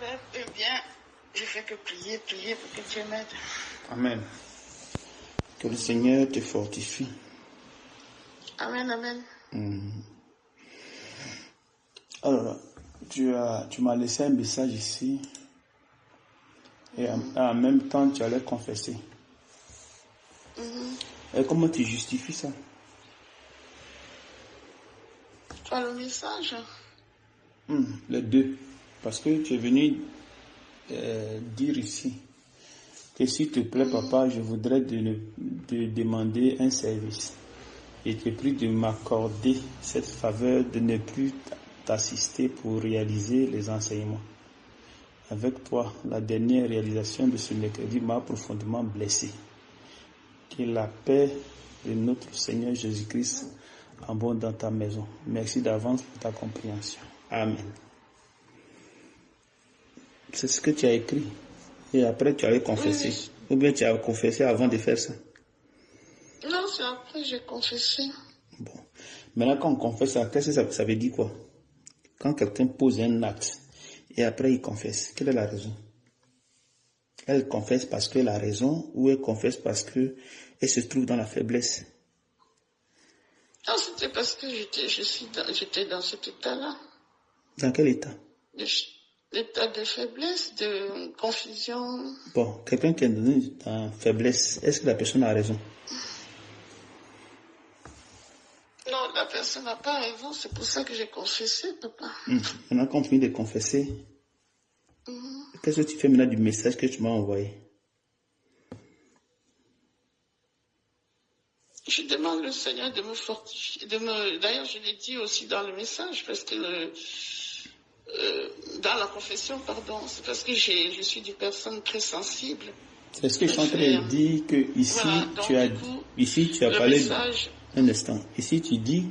vais bien. Je fais que prier pour que Dieu m'aide. Amen. Que le Seigneur te fortifie. Amen, amen. Alors, tu m'as laissé un message ici. Et en même temps, tu allais confesser. Et comment tu justifies ça? Pas le message. Les deux. Parce que tu es venu dire ici que s'il te plaît, papa, je voudrais te demander un service. Et te prie de m'accorder cette faveur de ne plus t'assister pour réaliser les enseignements. Avec toi, la dernière réalisation de ce mercredi m'a profondément blessé. Que la paix de notre Seigneur Jésus-Christ abonde dans ta maison. Merci d'avance pour ta compréhension. Amen. C'est ce que tu as écrit. Et après, tu avais confessé. Oui. Ou bien tu as confessé avant de faire ça. Non, c'est après que j'ai confessé. Bon. Maintenant, quand on confesse ça, qu'est-ce que ça veut dire quoi? Quand quelqu'un pose un acte et après il confesse, quelle est la raison? Elle confesse parce qu'elle a raison ou elle confesse parce qu'elle se trouve dans la faiblesse? Non, c'était parce que j'étais dans cet état-là. Dans quel état? L'état de faiblesse, de confusion. Bon, quelqu'un qui est dans la faiblesse, est-ce que la personne a raison? Non, la personne n'a pas raison, c'est pour ça que j'ai confessé, papa. Maintenant qu'on finit de confesser, qu'est-ce que tu fais maintenant du message que tu m'as envoyé? Je demande le Seigneur de me fortifier. D'ailleurs, je l'ai dit aussi dans le message, parce que dans la confession, pardon, c'est parce que je suis une personne très sensible. C'est ce que je suis en train de dire que ici, voilà, donc, tu as parlé message. Un instant. Ici, tu dis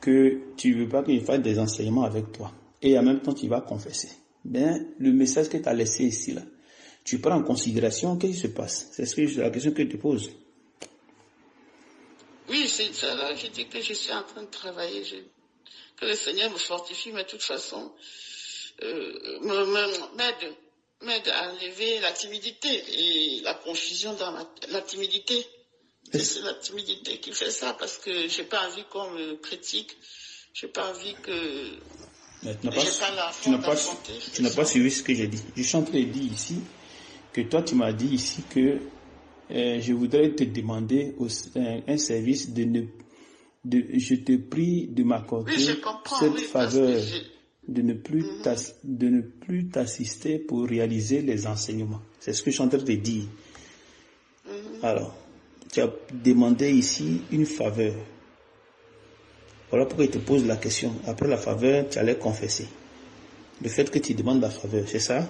que tu ne veux pas qu'il fasse des enseignements avec toi. Et en même temps, tu vas confesser. Bien, le message que tu as laissé ici, là, tu prends en considération, qu'est-ce qui se passe? C'est la question que je te pose. Oui, c'est ça là, je dis que je suis en train de travailler, que le Seigneur me fortifie, mais de toute façon, m'aide à enlever la timidité et la confusion dans la timidité. C'est la timidité qui fait ça, parce que j'ai pas envie qu'on me critique, j'ai pas envie que... Tu n'as pas suivi ce que j'ai dit. Je suis en train de dire ici que toi, tu m'as dit ici que je voudrais te demander un service je te prie de m'accorder cette faveur de ne plus t'assister pour réaliser les enseignements. C'est ce que je suis en train de dire. Alors, tu as demandé ici une faveur. Voilà pourquoi il te pose la question. Après la faveur, tu allais confesser. Le fait que tu demandes la faveur, c'est ça?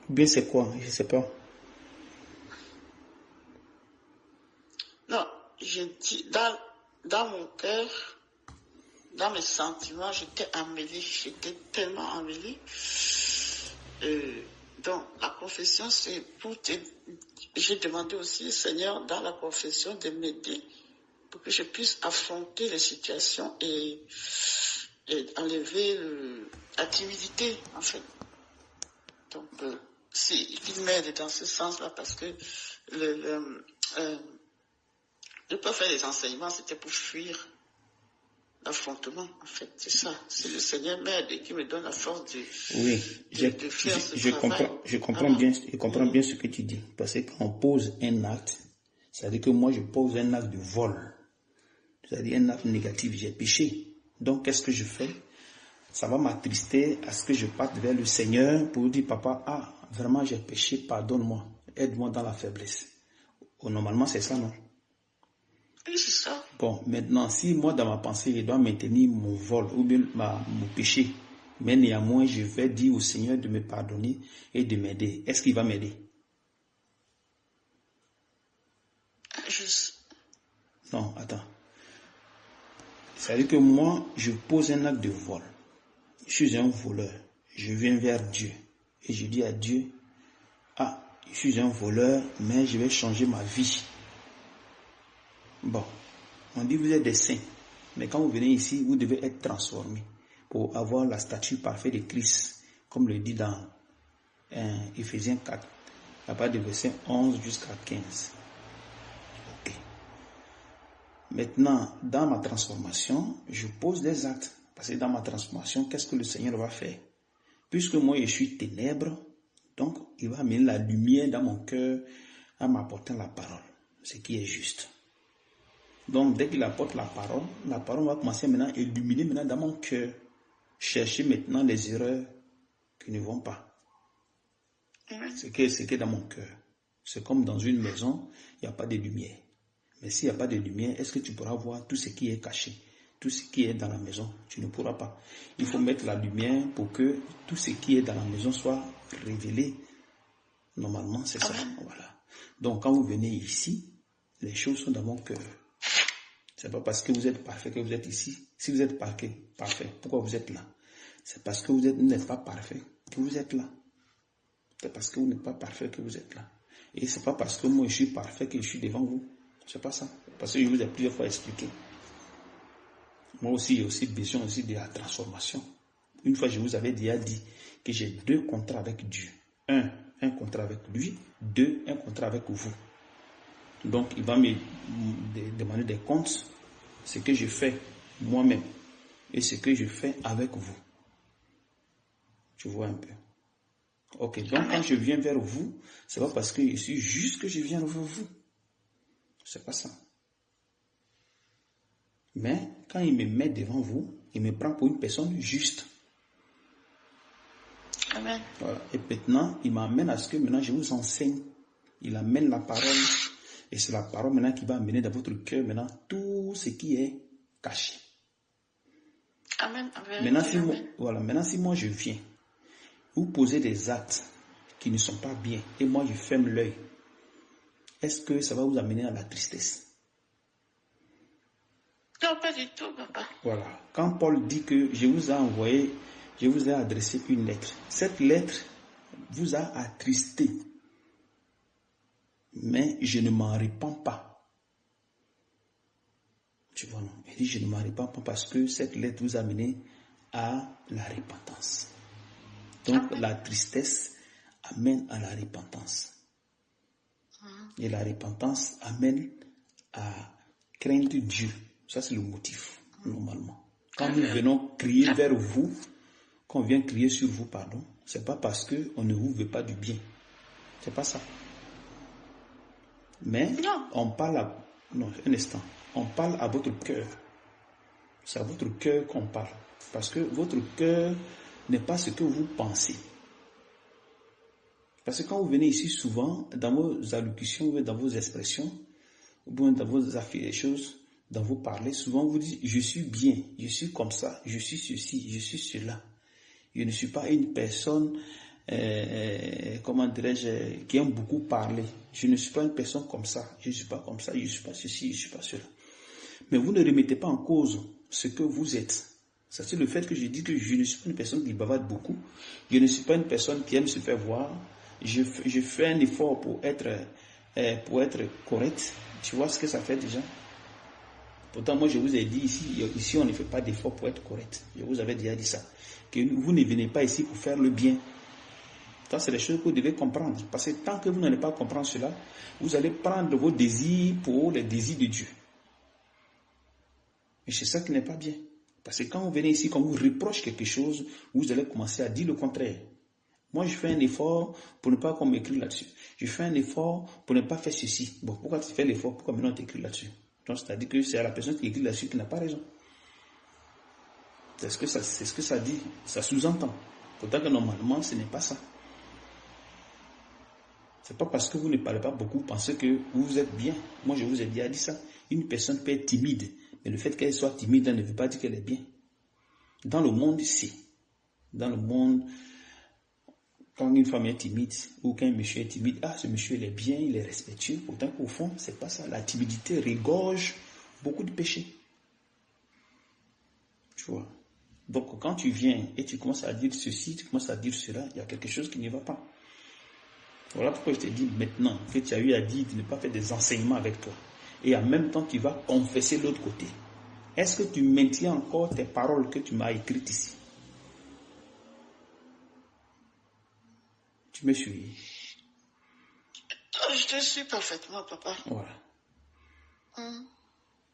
Ou bien c'est quoi? Je ne sais pas. Non, je dis, dans mon cœur, dans mes sentiments, j'étais tellement emmêlée. Donc, la confession, c'est pour te... J'ai demandé aussi au Seigneur, dans la confession, de m'aider pour que je puisse affronter les situations et enlever la timidité, en fait. Donc, qu'il m'aide dans ce sens-là, parce que ne pas faire les enseignements, c'était pour fuir l'affrontement, en fait. C'est ça. C'est le Seigneur m'aide et qui me donne la force de faire ce travail. Je comprends bien ce que tu dis. Parce que quand on pose un acte, c'est-à-dire que moi, je pose un acte de vol. C'est-à-dire un acte négatif, j'ai péché. Donc, qu'est-ce que je fais? Ça va m'attrister à ce que je parte vers le Seigneur pour dire, papa, vraiment j'ai péché, pardonne-moi, aide-moi dans la faiblesse. Normalement, c'est ça, non? Oui, c'est ça. Bon, maintenant, si moi, dans ma pensée, je dois maintenir mon vol ou bien mon péché, mais néanmoins, je vais dire au Seigneur de me pardonner et de m'aider, est-ce qu'il va m'aider? Non, attends. C'est-à-dire que moi, je pose un acte de vol. Je suis un voleur. Je viens vers Dieu. Et je dis à Dieu, je suis un voleur, mais je vais changer ma vie. Bon, on dit vous êtes des saints. Mais quand vous venez ici, vous devez être transformés pour avoir la statue parfaite de Christ. comme le dit dans Éphésiens 4, à partir du verset 11 jusqu'à 15. Ok. Maintenant, dans ma transformation, je pose des actes. Parce que dans ma transformation, qu'est-ce que le Seigneur va faire? Puisque moi, je suis ténèbres, donc il va mettre la lumière dans mon cœur en m'apportant la parole, ce qui est juste. Donc, dès qu'il apporte la parole va commencer maintenant à illuminer maintenant dans mon cœur. Chercher maintenant les erreurs qui ne vont pas. Ce qui est dans mon cœur. C'est comme dans une maison, il n'y a pas de lumière. Mais s'il n'y a pas de lumière, est-ce que tu pourras voir tout ce qui est caché? Tout ce qui est dans la maison, tu ne pourras pas. Il faut mettre la lumière pour que tout ce qui est dans la maison soit révélé. Normalement, c'est ça. Voilà. Donc, quand vous venez ici, les choses sont dans mon cœur. C'est pas parce que vous êtes parfait que vous êtes ici. Si vous êtes parfait, pourquoi vous êtes là? C'est parce que vous n'êtes pas parfait que vous êtes là. C'est parce que vous n'êtes pas parfait que vous êtes là. Et c'est pas parce que moi je suis parfait que je suis devant vous. C'est pas ça. Parce que je vous ai plusieurs fois expliqué. Moi aussi, j'ai aussi besoin aussi de la transformation. Une fois, je vous avais déjà dit que j'ai 2 contrats avec Dieu. Un contrat avec lui. 2, un contrat avec vous. Donc, il va me demander des comptes, ce que je fais moi-même et ce que je fais avec vous. Tu vois un peu. Ok, donc quand je viens vers vous, c'est pas parce que je suis juste que je viens vers vous. C'est pas ça. Mais quand il me met devant vous, il me prend pour une personne juste. Amen. Voilà. Et maintenant, il m'amène à ce que maintenant je vous enseigne. Il amène la parole. Et c'est la parole maintenant qui va amener dans votre cœur maintenant tout ce qui est caché. Amen. Maintenant, si moi je viens, vous posez des actes qui ne sont pas bien, et moi je ferme l'œil, est-ce que ça va vous amener à la tristesse? Non, pas du tout, papa. Voilà. Quand Paul dit que je vous ai adressé une lettre, cette lettre vous a attristé, mais je ne m'en répands pas. Tu vois, non? Il dit je ne m'en répands pas parce que cette lettre vous a amené à la repentance. Donc la tristesse amène à la repentance. Et la repentance amène à craindre Dieu. Ça c'est le motif, normalement. Quand nous venons crier vers vous, quand on vient crier sur vous, pardon, c'est pas parce qu'on ne vous veut pas du bien. C'est pas ça. Mais on parle on parle à votre cœur. C'est à votre cœur qu'on parle. Parce que votre cœur n'est pas ce que vous pensez. Parce que quand vous venez ici souvent, dans vos allocutions, dans vos expressions, ou bien dans vos affaires, les choses, dans vos parler, souvent vous dites, je suis bien, je suis comme ça, je suis ceci, je suis cela. Je ne suis pas une personne, comment dirais-je, qui aime beaucoup parler. Je ne suis pas une personne comme ça, je ne suis pas comme ça, je ne suis pas ceci, je ne suis pas cela. Mais vous ne remettez pas en cause ce que vous êtes. C'est le fait que je dis que je ne suis pas une personne qui bavarde beaucoup. Je ne suis pas une personne qui aime se faire voir. Je fais un effort pour être correct. Tu vois ce que ça fait déjà? Pourtant, moi, je vous ai dit ici on ne fait pas d'effort pour être correct. Je vous avais déjà dit ça. Que vous ne venez pas ici pour faire le bien. Ça, c'est les choses que vous devez comprendre. Parce que tant que vous n'allez pas comprendre cela, vous allez prendre vos désirs pour les désirs de Dieu. Et c'est ça qui n'est pas bien. Parce que quand vous venez ici, quand vous reproche quelque chose, vous allez commencer à dire le contraire. Moi, je fais un effort pour ne pas qu'on m'écrit là-dessus. Je fais un effort pour ne pas faire ceci. Bon, pourquoi tu fais l'effort? Pourquoi maintenant tu écris là-dessus? Donc, c'est-à-dire que c'est à la personne qui écrit là-dessus qui n'a pas raison. C'est ce que ça dit. Ça sous-entend. Pourtant que normalement, ce n'est pas ça. C'est pas parce que vous ne parlez pas beaucoup, pensez que vous êtes bien. Moi, je vous ai déjà dit ça. Une personne peut être timide, mais le fait qu'elle soit timide, elle ne veut pas dire qu'elle est bien. Dans le monde ici, dans le monde, quand une femme est timide, ou qu'un monsieur est timide, ce monsieur il est bien, il est respectueux. Pourtant qu'au fond, c'est pas ça. La timidité regorge beaucoup de péchés. Tu vois. Donc, quand tu viens et tu commences à dire ceci, tu commences à dire cela, il y a quelque chose qui ne va pas. Voilà pourquoi je te dis maintenant que tu as eu à dire de ne pas faire des enseignements avec toi. Et en même temps, tu vas confesser l'autre côté. Est-ce que tu maintiens encore tes paroles que tu m'as écrites ici? Tu me suis? Je te suis parfaitement, papa. Voilà.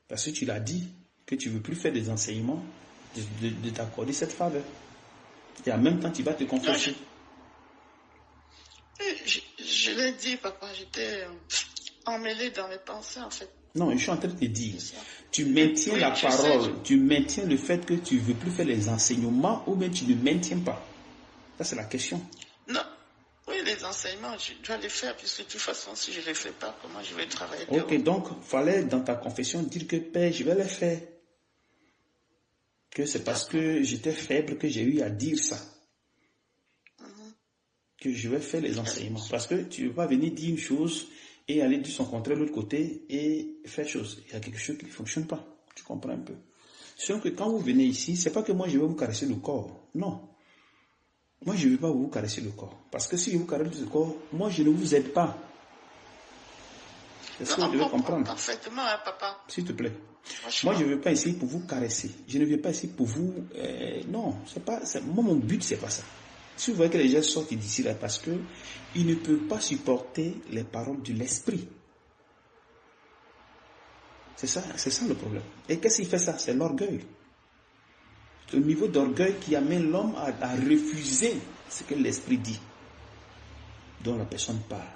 Parce que tu l'as dit, que tu ne veux plus faire des enseignements, de t'accorder cette faveur. Et en même temps, tu vas te confesser. Je l'ai dit, papa, j'étais emmêlée dans mes pensées, en fait. Non, je suis en train de te dire, tu maintiens la parole, tu maintiens le fait que tu ne veux plus faire les enseignements ou bien tu ne maintiens pas. Ça, c'est la question. Non. Oui, les enseignements, je dois les faire, puisque de toute façon, si je ne les fais pas, comment je vais travailler? Ok, donc, il fallait dans ta confession dire que Père, je vais les faire. Que c'est parce que j'étais faible que j'ai eu à dire ça. Que je vais faire les enseignements. Parce que tu ne vas pas venir dire une chose et aller dire son contraire de l'autre côté et faire chose. Il y a quelque chose qui ne fonctionne pas. Tu comprends un peu. Sauf que quand vous venez ici, c'est pas que moi je vais vous caresser le corps. Non. Moi je ne vais pas vous caresser le corps. Parce que si je vous caresse le corps, moi je ne vous aide pas. C'est ce que vous devez comprendre. Parfaitement, hein, papa. S'il te plaît. Moi je ne veux pas essayer pour vous caresser. Je ne veux pas essayer pour vous... non, c'est pas... Moi mon but c'est pas ça. Si vous voyez que les gens sortent d'ici là, parce que ils ne peuvent pas supporter les paroles de l'esprit. C'est ça le problème. Et qu'est-ce qui fait ça? C'est l'orgueil. C'est le niveau d'orgueil qui amène l'homme à refuser ce que l'esprit dit, dont la personne parle.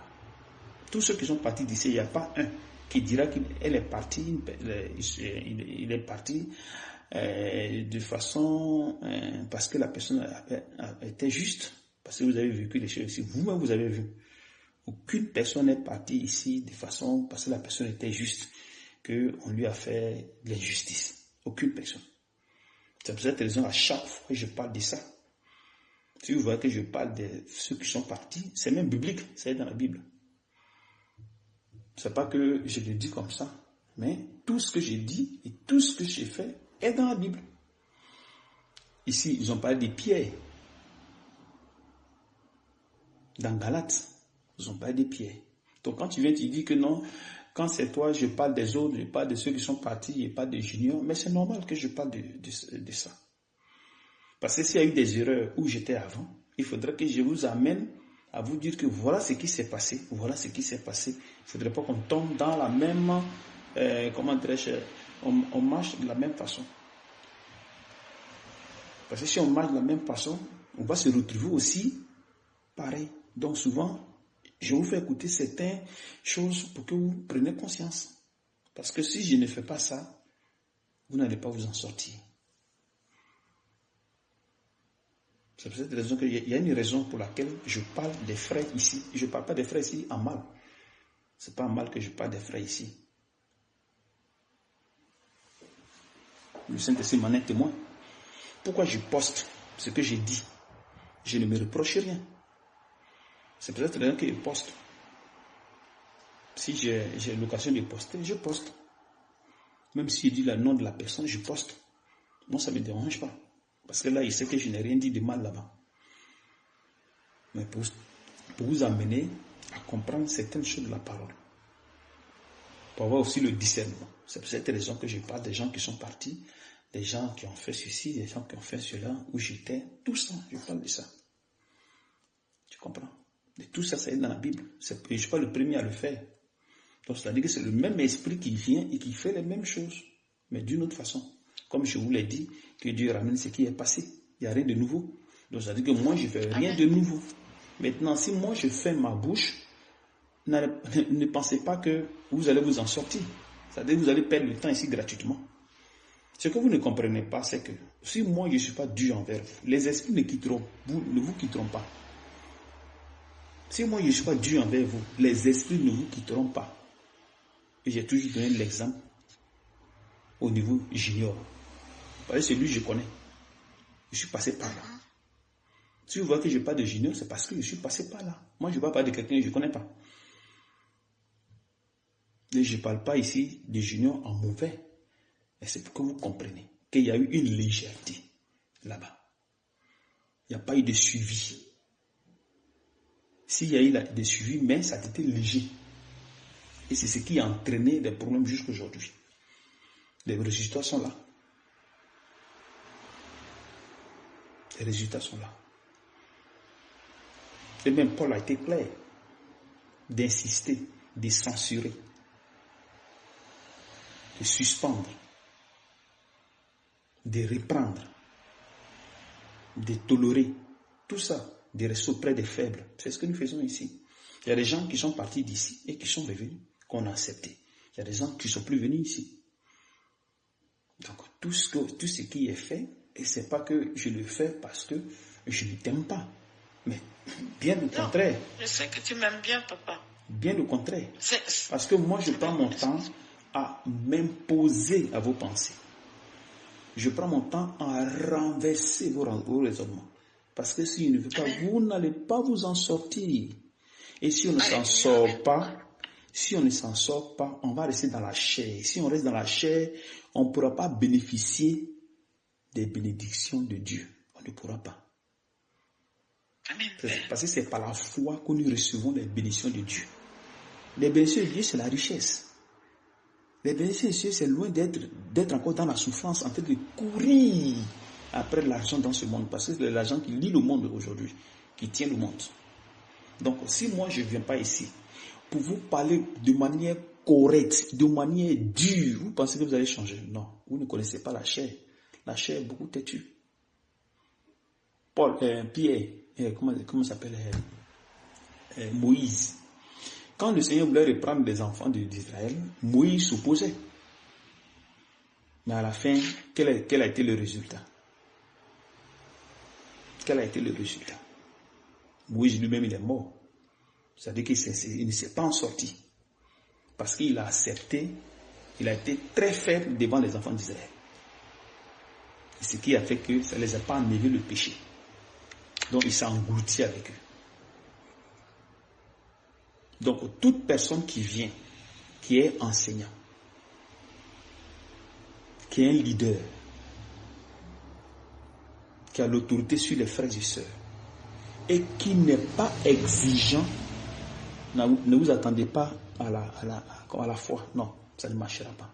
Tous ceux qui sont partis d'ici, il n'y a pas un qui dira qu'il est parti, il est parti de façon parce que la personne était juste, parce que vous avez vécu les choses ici, vous-même vous avez vu. Aucune personne n'est partie ici de façon parce que la personne était juste, qu'on lui a fait de l'injustice. Aucune personne. C'est pour cette raison, à chaque fois que je parle de ça, si vous voyez que je parle de ceux qui sont partis, c'est même biblique, c'est dans la Bible. C'est pas que je le dis comme ça, mais tout ce que j'ai dit et tout ce que j'ai fait est dans la Bible. Ici, ils ont parlé des pierres. Dans Galates, ils ont parlé des pierres. Donc quand tu viens, tu dis que non, quand c'est toi, je parle des autres, je parle de ceux qui sont partis, je parle des juniors, mais c'est normal que je parle de ça. Parce que s'il y a eu des erreurs où j'étais avant, il faudrait que je vous amène à vous dire que voilà ce qui s'est passé, voilà ce qui s'est passé. Il ne faudrait pas qu'on tombe dans la même, comment dirais-je, on marche de la même façon. Parce que si on marche de la même façon, on va se retrouver aussi pareil. Donc souvent, je vous fais écouter certaines choses pour que vous preniez conscience. Parce que si je ne fais pas ça, vous n'allez pas vous en sortir. C'est pour cette raison qu'il y a une raison pour laquelle je parle des frères ici. Je ne parle pas des frères ici en mal. Ce n'est pas en mal que je parle des frères ici. Le Saint-Esprit m'en est témoin. Pourquoi je poste ce que j'ai dit? Je ne me reproche rien. C'est pour cette raison que je poste. Si j'ai l'occasion de poster, je poste. Même si je dis le nom de la personne, je poste. Moi, ça ne me dérange pas. Parce que là, il sait que je n'ai rien dit de mal là-bas. Mais pour vous amener à comprendre certaines choses de la parole. Pour avoir aussi le discernement. C'est pour cette raison que je parle des gens qui sont partis, des gens qui ont fait ceci, des gens qui ont fait cela, où j'étais, tout ça, je parle de ça. Tu comprends? Et tout ça, c'est dans la Bible. Je ne suis pas le premier à le faire. Donc, c'est-à-dire que c'est le même esprit qui vient et qui fait les mêmes choses, mais d'une autre façon. Comme je vous l'ai dit, que Dieu ramène ce qui est passé. Il n'y a rien de nouveau. Donc, ça veut dire que moi, je ne fais rien de nouveau. Maintenant, si moi, je fais ma bouche, ne pensez pas que vous allez vous en sortir. C'est-à-dire que vous allez perdre le temps ici gratuitement. Ce que vous ne comprenez pas, c'est que si moi, je ne suis pas dur envers vous, les esprits ne vous quitteront pas. Si moi, je ne suis pas dur envers vous, les esprits ne vous quitteront pas. Et j'ai toujours donné l'exemple au niveau junior. Parce que celui que je connais. Je suis passé par là. Si vous voyez que je parle de junior, c'est parce que je suis passé par là. Moi, je ne parle pas de quelqu'un que je ne connais pas. Et je ne parle pas ici de junior en mauvais. Mais c'est pour que vous compreniez qu'il y a eu une légèreté là-bas. Il n'y a pas eu de suivi. S'il y a eu des suivis, mais ça a été léger. Et c'est ce qui a entraîné des problèmes jusqu'à aujourd'hui. Les résultats sont là. Les résultats sont là. Et même Paul a été clair d'insister, de censurer, de suspendre, de reprendre, de tolérer, tout ça, de rester auprès des faibles. C'est ce que nous faisons ici. Il y a des gens qui sont partis d'ici et qui sont revenus, qu'on a accepté. Il y a des gens qui ne sont plus venus ici. Donc, tout ce qui est fait, et ce n'est pas que je le fais parce que je ne t'aime pas. Mais bien au contraire. Je sais que tu m'aimes bien, papa. Bien au contraire. Parce que moi, je prends mon temps à m'imposer à vos pensées. Je prends mon temps à renverser vos raisonnements. Parce que si je ne veux pas, vous n'allez pas vous en sortir. Et si on ne s'en sort pas, on va rester dans la chair. Si on reste dans la chair, on ne pourra pas bénéficier des bénédictions de Dieu. On ne pourra pas. Parce que c'est par la foi que nous recevons les bénédictions de Dieu. Les bénédictions de Dieu, c'est la richesse. Les bénédictions de Dieu, c'est loin d'être encore dans la souffrance, en train de courir après l'argent dans ce monde. Parce que c'est l'argent qui lie le monde aujourd'hui, qui tient le monde. Donc, si moi je ne viens pas ici pour vous parler de manière correcte, de manière dure, vous pensez que vous allez changer? Non, vous ne connaissez pas la chair. La chair est beaucoup têtue. Pierre, comment s'appelle Moïse. Quand le Seigneur voulait reprendre les enfants d'Israël, Moïse s'opposait. Mais à la fin, quel a été le résultat? Quel a été le résultat? Moïse lui-même, il est mort. C'est-à-dire qu'il ne s'est pas en sorti. Parce qu'il a accepté, il a été très faible devant les enfants d'Israël. Et ce qui a fait que ça ne les a pas enlevé le péché. Donc il s'est englouti avec eux. Donc toute personne qui vient, qui est enseignant, qui est un leader, qui a l'autorité sur les frères et sœurs, et qui n'est pas exigeant, ne vous attendez pas à la foi. Non, ça ne marchera pas.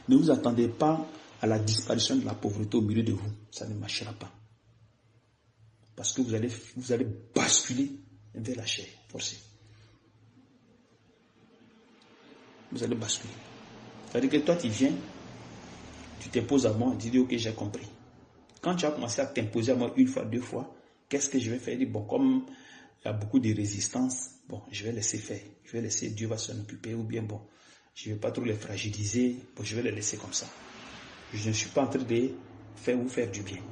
Ne vous attendez pas à la disparition de la pauvreté au milieu de vous. Ça ne marchera pas. Parce que vous allez basculer vers la chair forcée. Vous allez basculer. C'est-à-dire que toi, tu viens, tu t'imposes à moi, tu dis, ok, j'ai compris. Quand tu as commencé à t'imposer à moi une fois, deux fois, qu'est-ce que je vais faire? Bon, comme il y a beaucoup de résistance, bon, je vais laisser faire. Je vais laisser, Dieu va s'en occuper, ou bien bon, je ne vais pas trop les fragiliser, bon, je vais les laisser comme ça. Je ne suis pas en train de vous faire du bien.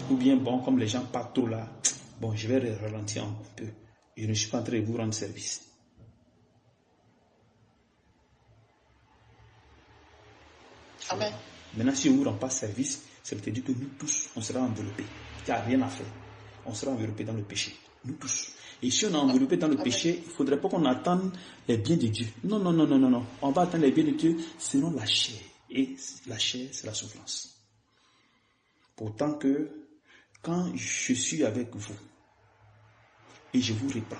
Ou bien, bon, comme les gens partent trop là, bon, je vais ralentir un peu. Je ne suis pas en train de vous rendre service. Amen. Maintenant, si on ne vous rend pas service, ça veut dire que nous tous, on sera enveloppés. Il n'y a rien à faire. On sera enveloppés dans le péché. Nous tous. Et si on est enveloppé dans le péché, il ne faudrait pas qu'on attende les biens de Dieu. Non. On va attendre les biens de Dieu selon la chair. Et la chair, c'est la souffrance. Pourtant que, quand je suis avec vous, et je vous reprends,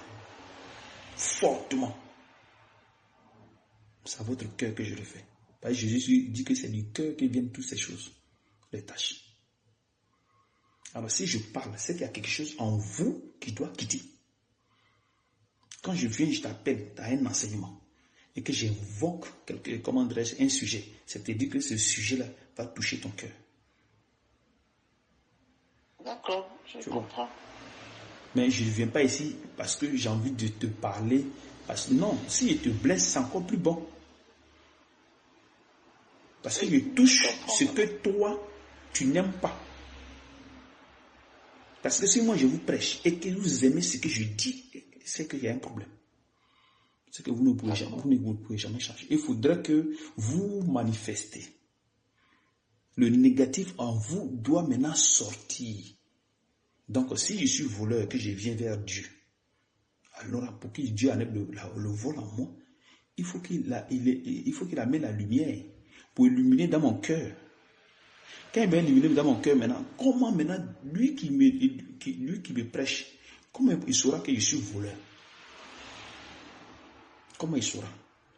fortement, c'est à votre cœur que je le fais. Parce que Jésus dit que c'est du cœur que viennent toutes ces choses, les tâches. Alors si je parle, c'est qu'il y a quelque chose en vous qui doit quitter. Quand je viens, je t'appelle à un enseignement et que j'évoque un sujet, c'est-à-dire que ce sujet-là va toucher ton cœur. D'accord, je comprends. Mais je ne viens pas ici parce que j'ai envie de te parler. Parce que non, si je te blesse, c'est encore plus bon. Parce que je touche ce que toi, tu n'aimes pas. Parce que si moi je vous prêche et que vous aimez ce que je dis, c'est qu'il y a un problème. C'est que vous ne pouvez jamais changer. Il faudrait que vous manifestez. Le négatif en vous doit maintenant sortir. Donc si je suis voleur, que je viens vers Dieu, alors pour que Dieu enlève le vol en moi, il faut qu'il amène la lumière pour illuminer dans mon cœur. Quand il va illuminer dans mon cœur maintenant, comment maintenant, lui qui me prêche, comment il saura que je suis voleur? Comment il saura?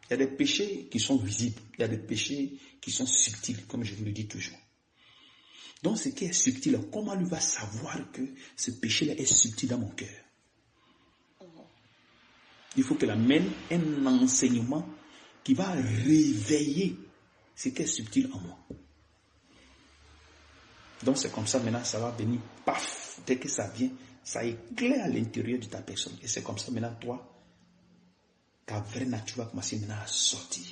Il y a des péchés qui sont visibles, il y a des péchés qui sont subtils, comme je vous le dis toujours. Donc, ce qui est subtil, comment lui va savoir que ce péché-là est subtil dans mon cœur? Il faut qu'elle amène un enseignement qui va réveiller ce qui est subtil en moi. Donc, c'est comme ça, maintenant, ça va venir, paf, dès que ça vient, ça éclaire à l'intérieur de ta personne. Et c'est comme ça, maintenant, toi, ta vraie nature va commencer maintenant à sortir.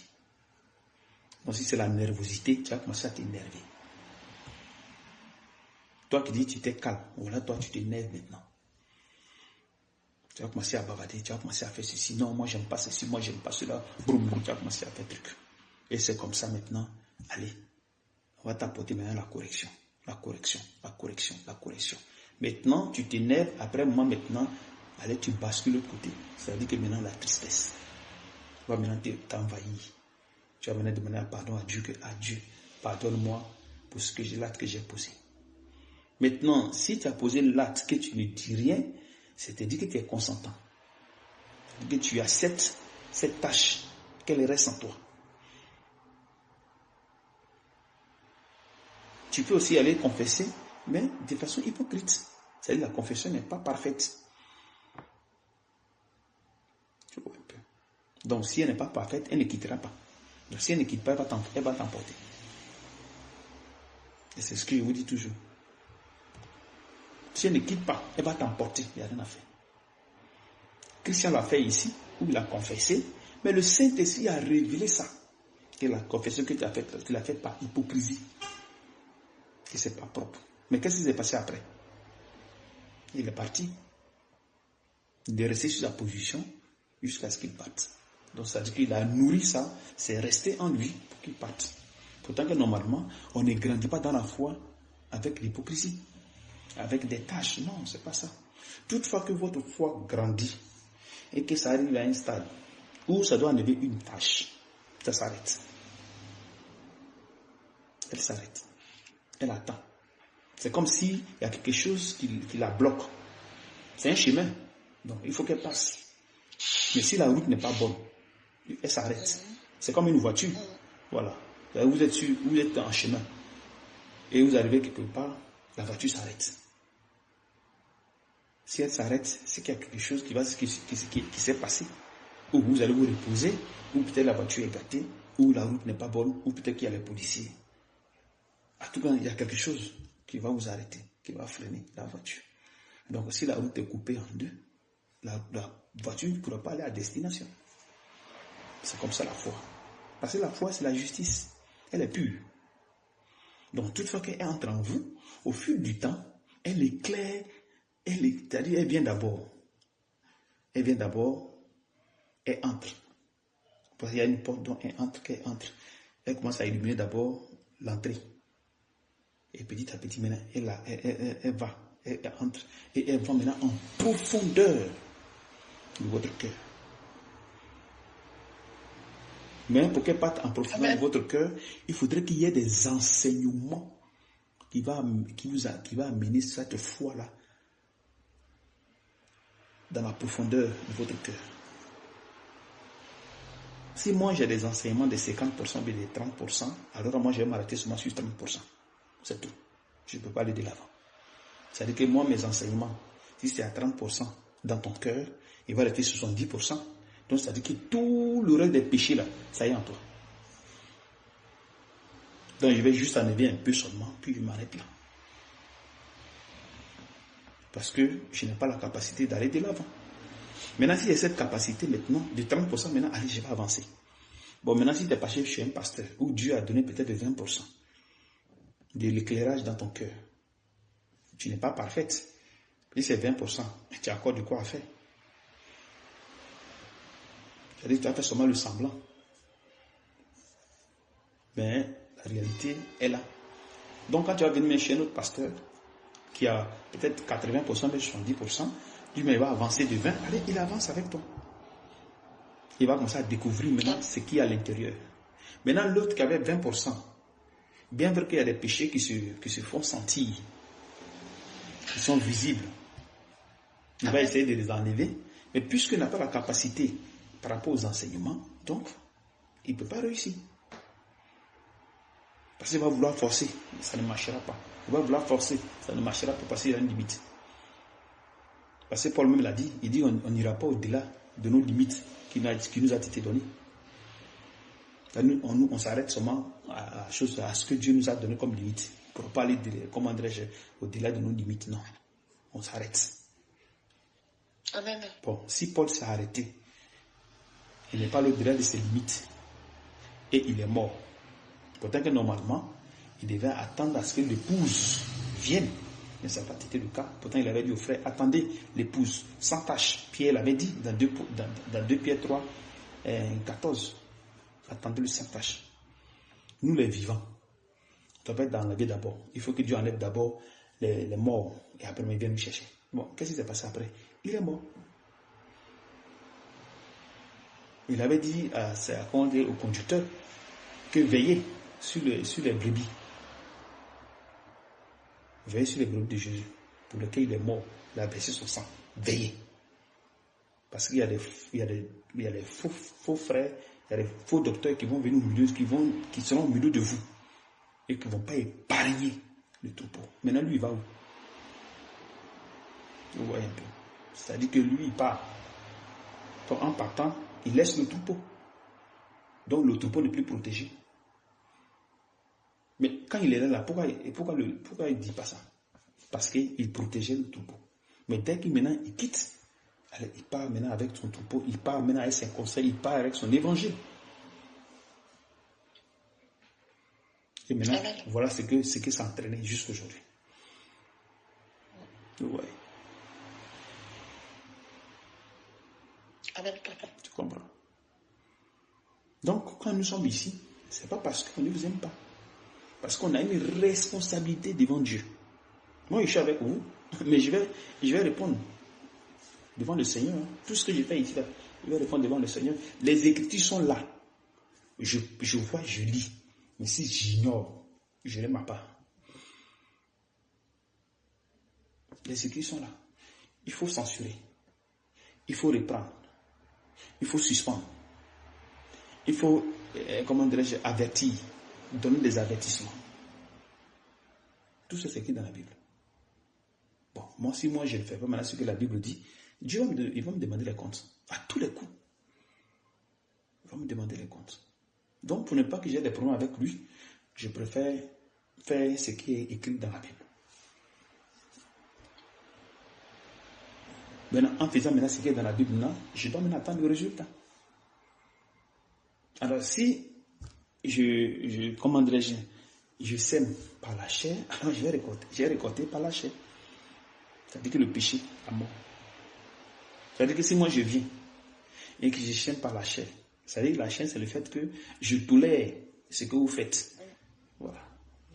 Donc, si c'est la nervosité, tu vas commencer à t'énerver. Toi qui dis tu t'es calme, voilà, toi tu t'énerves maintenant. Tu vas commencer à bavarder, tu vas commencer à faire ceci. Non, moi j'aime pas ceci, moi j'aime pas cela. Boum, boum, tu vas commencer à faire des trucs. Et c'est comme ça maintenant. Allez, on va t'apporter maintenant la correction. La correction, la correction, la correction. Maintenant, tu t'énerves. Après moi, maintenant, allez, tu bascules de l'autre côté. Ça veut dire que maintenant la tristesse va maintenant t'envahir. Tu vas maintenant demander pardon à Dieu, pardonne-moi pour ce que l'acte que j'ai posé. Maintenant, si tu as posé l'acte que tu ne dis rien, c'est-à-dire que tu es consentant. C'est-à-dire que tu acceptes cette tâche, qu'elle reste en toi. Tu peux aussi aller confesser, mais de façon hypocrite. C'est-à-dire que la confession n'est pas parfaite. Tu vois un peu. Donc, si elle n'est pas parfaite, elle ne quittera pas. Donc, si elle ne quitte pas, elle va t'emporter. Et c'est ce que je vous dis toujours. Si elle ne quitte pas, elle va t'emporter. Il n'y a rien à faire. Christian l'a fait ici, où il a confessé, mais le Saint-Esprit a révélé ça. Que la confession que tu as faite, tu l'as faite par hypocrisie. Que ce n'est pas propre. Mais qu'est-ce qui s'est passé après? Il est parti. Il est resté sur sa position jusqu'à ce qu'il parte. Donc ça veut dire qu'il a nourri ça, c'est resté en lui pour qu'il parte. Pourtant que normalement, on ne grandit pas dans la foi avec l'hypocrisie, avec des tâches. Non, c'est pas ça. Toutefois que votre foi grandit et que ça arrive à un stade où ça doit enlever une tâche, ça s'arrête. Elle s'arrête. Elle attend. C'est comme s'il y a quelque chose qui la bloque. C'est un chemin. Donc il faut qu'elle passe. Mais si la route n'est pas bonne, elle s'arrête. C'est comme une voiture. Voilà. Vous êtes en chemin. Et vous arrivez quelque part, la voiture s'arrête. Si elle s'arrête, c'est qu'il y a quelque chose qui s'est passé. Ou vous allez vous reposer, ou peut-être la voiture est gâtée, ou la route n'est pas bonne, ou peut-être qu'il y a les policiers. En tout cas, il y a quelque chose qui va vous arrêter, qui va freiner la voiture. Donc, si la route est coupée en deux, la voiture ne pourra pas aller à destination. C'est comme ça la foi. Parce que la foi, c'est la justice. Elle est pure. Donc, toutefois qu'elle entre en vous, au fil du temps, elle éclaire, c'est-à-dire, elle vient d'abord. Elle entre. Parce qu'il y a une porte dont elle entre. Elle commence à illuminer d'abord l'entrée. Et petit à petit, maintenant, elle entre. Et elle va maintenant en profondeur de votre cœur. Mais pour qu'elle parte en profondeur de votre cœur, il faudrait qu'il y ait des enseignements qui va amener cette foi-là dans la profondeur de votre cœur. Si moi j'ai des enseignements de 50% ou de 30%, alors moi je vais m'arrêter seulement sur 30%. C'est tout. Je ne peux pas aller de l'avant. C'est-à-dire que moi, mes enseignements, si c'est à 30% dans ton cœur, il va rester 70%. Donc, c'est-à-dire que tout le reste des péchés, là, ça y est en toi. Donc, je vais juste enlever un peu seulement, puis je m'arrête là. Parce que je n'ai pas la capacité d'aller de l'avant. Maintenant, si j'ai cette capacité maintenant, de 30%, maintenant, allez, je vais avancer. Bon, maintenant, si tu es passé chez un pasteur, où Dieu a donné peut-être 20% de l'éclairage dans ton cœur, tu n'es pas parfaite. Si c'est 20%, tu as encore de quoi faire. C'est-à-dire que tu as fait seulement le semblant. Mais la réalité est là. Donc quand tu vas venir chez un autre pasteur, qui a peut-être 80%, mais 70%, lui, mais il va avancer de 20%, allez, il avance avec toi. Il va commencer à découvrir maintenant ce qu'il y a à l'intérieur. Maintenant, l'autre qui avait 20%, bien vrai qu'il y a des péchés qui se font sentir, qui sont visibles, il va essayer de les enlever, mais puisqu'il n'a pas la capacité par rapport aux enseignements, donc, il ne peut pas réussir. Parce qu'il va vouloir forcer, ça ne marchera pas. Il va vouloir forcer, ça ne marchera pas parce qu'il y a une limite. Parce que Paul même l'a dit, il dit on n'ira pas au-delà de nos limites qui nous a été données. On s'arrête seulement à ce que Dieu nous a donné comme limite. Pour ne pas aller, comment dirais-je, au-delà de nos limites, non. On s'arrête. Amen. Bon, si Paul s'est arrêté, il n'est pas au-delà de ses limites et il est mort. Pourtant que normalement, il devait attendre à ce que l'épouse vienne. Mais ça n'a pas été le cas. Pourtant, il avait dit aux frères, attendez l'épouse, sans tâche. Pierre l'avait dit dans 2 Pierre 3, 14. Attendez-le sans tâche. Nous les vivants, on doit être dans la vie d'abord. Il faut que Dieu enlève d'abord les morts et après il vient nous chercher. Bon, qu'est-ce qui s'est passé après? Il est mort. Il avait dit au conducteur que veillez sur les brebis. Veillez sur les brebis de Jésus, pour lesquels il est mort. Il a versé son sang. Veillez. Parce qu'il y a des faux frères, il y a des faux docteurs qui vont venir au milieu, qui seront au milieu de vous et qui ne vont pas épargner le troupeau. Maintenant, lui, il va où? Vous voyez un peu. C'est-à-dire que lui, il part. Donc, en partant, il laisse le troupeau. Donc, le troupeau n'est plus protégé. Mais quand il est là, pourquoi il ne dit pas ça? Parce qu'il protégeait le troupeau. Mais dès qu'il maintenant il quitte, allez, il part maintenant avec son troupeau, il part maintenant avec ses conseils, il part avec son évangile. Et maintenant, voilà ce que ça a entraîné jusqu'aujourd'hui. Ouais. Amen, papa. Tu comprends? Donc, quand nous sommes ici, ce n'est pas parce qu'on ne vous aime pas. Parce qu'on a une responsabilité devant Dieu. Moi, je suis avec vous, mais je vais répondre devant le Seigneur. Tout ce que j'ai fait ici, là, je vais répondre devant le Seigneur. Les Écritures sont là. Je vois, je lis. Mais si j'ignore, je n'aime pas. Les Écritures sont là. Il faut censurer. Il faut reprendre. Il faut suspendre. Il faut, comment dirais-je, avertir. Donner des avertissements. Tout ça, c'est écrit dans la Bible. Bon, moi, si je ne fais pas maintenant ce que la Bible dit, Dieu il va me demander les comptes. À tous les coups. Il va me demander les comptes. Donc, pour ne pas que j'ai des problèmes avec lui, je préfère faire ce qui est écrit dans la Bible. Maintenant, en faisant maintenant ce qui est dans la Bible, là, je dois maintenant attendre le résultat. Alors, si comment dirais-je, je sème par la chair, alors je vais récolter par la chair. C'est-à-dire que le péché a mort. C'est-à-dire que si moi je viens et que je sème par la chair, c'est-à-dire que la chair, c'est le fait que je tolère ce que vous faites. Voilà.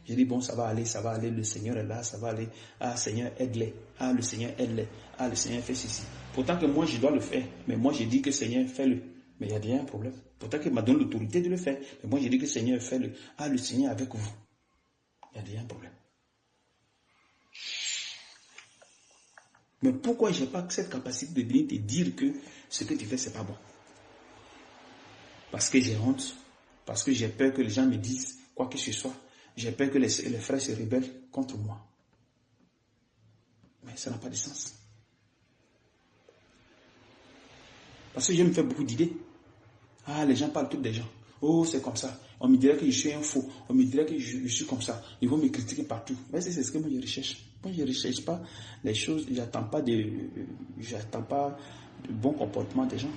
Je dis, bon, ça va aller, le Seigneur est là, ça va aller. Ah, Seigneur, aide-les. Ah, le Seigneur aide-les. Ah, le Seigneur fait ceci. Pourtant que moi, je dois le faire. Mais moi, je dis que Seigneur, fais-le. Mais il y a bien un problème. Pourtant qu'il m'a donné l'autorité de le faire. Mais moi, je dis que Seigneur, fais-le. Ah, le Seigneur est avec vous. Il y a bien un problème. Mais pourquoi je n'ai pas cette capacité de venir te dire que ce que tu fais, ce n'est pas bon? Parce que j'ai honte. Parce que j'ai peur que les gens me disent quoi que ce soit. J'ai peur que les frères se rebellent contre moi. Mais ça n'a pas de sens. Parce que je me fais beaucoup d'idées. Ah, les gens parlent tous des gens. Oh, c'est comme ça. On me dirait que je suis un faux. On me dirait que je suis comme ça. Ils vont me critiquer partout. Mais c'est ce que moi je recherche. Moi, je ne recherche pas les choses. J'attends pas de bon comportement des gens.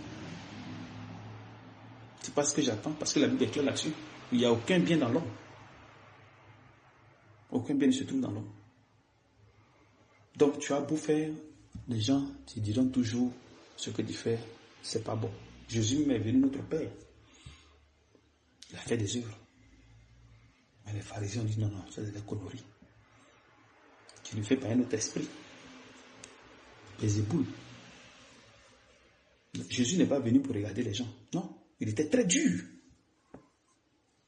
C'est pas ce que j'attends. Parce que la Bible est claire là-dessus. Il n'y a aucun bien dans l'homme. Aucun bien ne se trouve dans l'homme. Donc, tu as beau faire, les gens te diront toujours ce que tu fais, c'est pas bon. Jésus est venu notre Père. Il a fait des œuvres. Mais les pharisiens ont dit non, ça c'est des conneries. Tu ne fais pas un autre esprit. Les éboules. Jésus n'est pas venu pour regarder les gens. Non, il était très dur.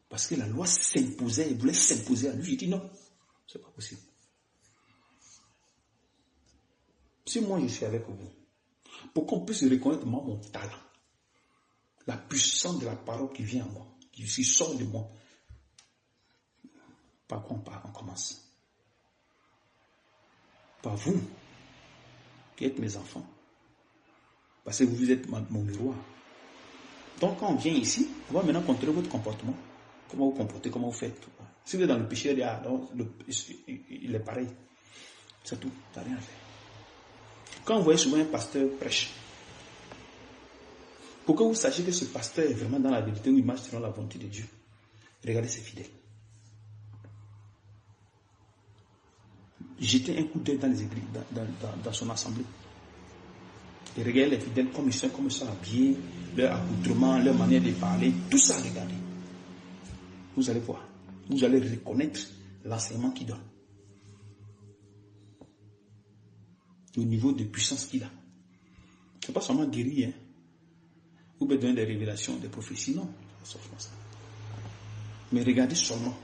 Parce que la loi s'imposait, il voulait s'imposer à lui. Il dit non, c'est pas possible. Si moi je suis avec vous, pour qu'on puisse reconnaître moi mon talent, la puissance de la parole qui vient à moi, qui sort de moi, Par quoi on commence? Par vous, qui êtes mes enfants. Parce que vous êtes mon miroir. Donc quand on vient ici, on va maintenant contrôler votre comportement. Comment vous comportez, comment vous faites. Si vous êtes dans le péché, il est pareil. C'est tout, tu n'as rien à faire. Quand vous voyez souvent un pasteur prêche, pour que vous sachiez que ce pasteur est vraiment dans la vérité ou il marche selon la volonté de Dieu, regardez ses fidèles. Jetez un coup d'œil dans les églises, dans son assemblée. Et regardez les fidèles comme ils sont habillés, leur accoutrement, leur manière de parler, tout ça, regardez. Vous allez voir, vous allez reconnaître l'enseignement qu'il donne. Le niveau de puissance qu'il a. Ce n'est pas seulement guérir, ou bien donner des révélations, des prophéties, non. Sauf comme ça. Mais regardez seulement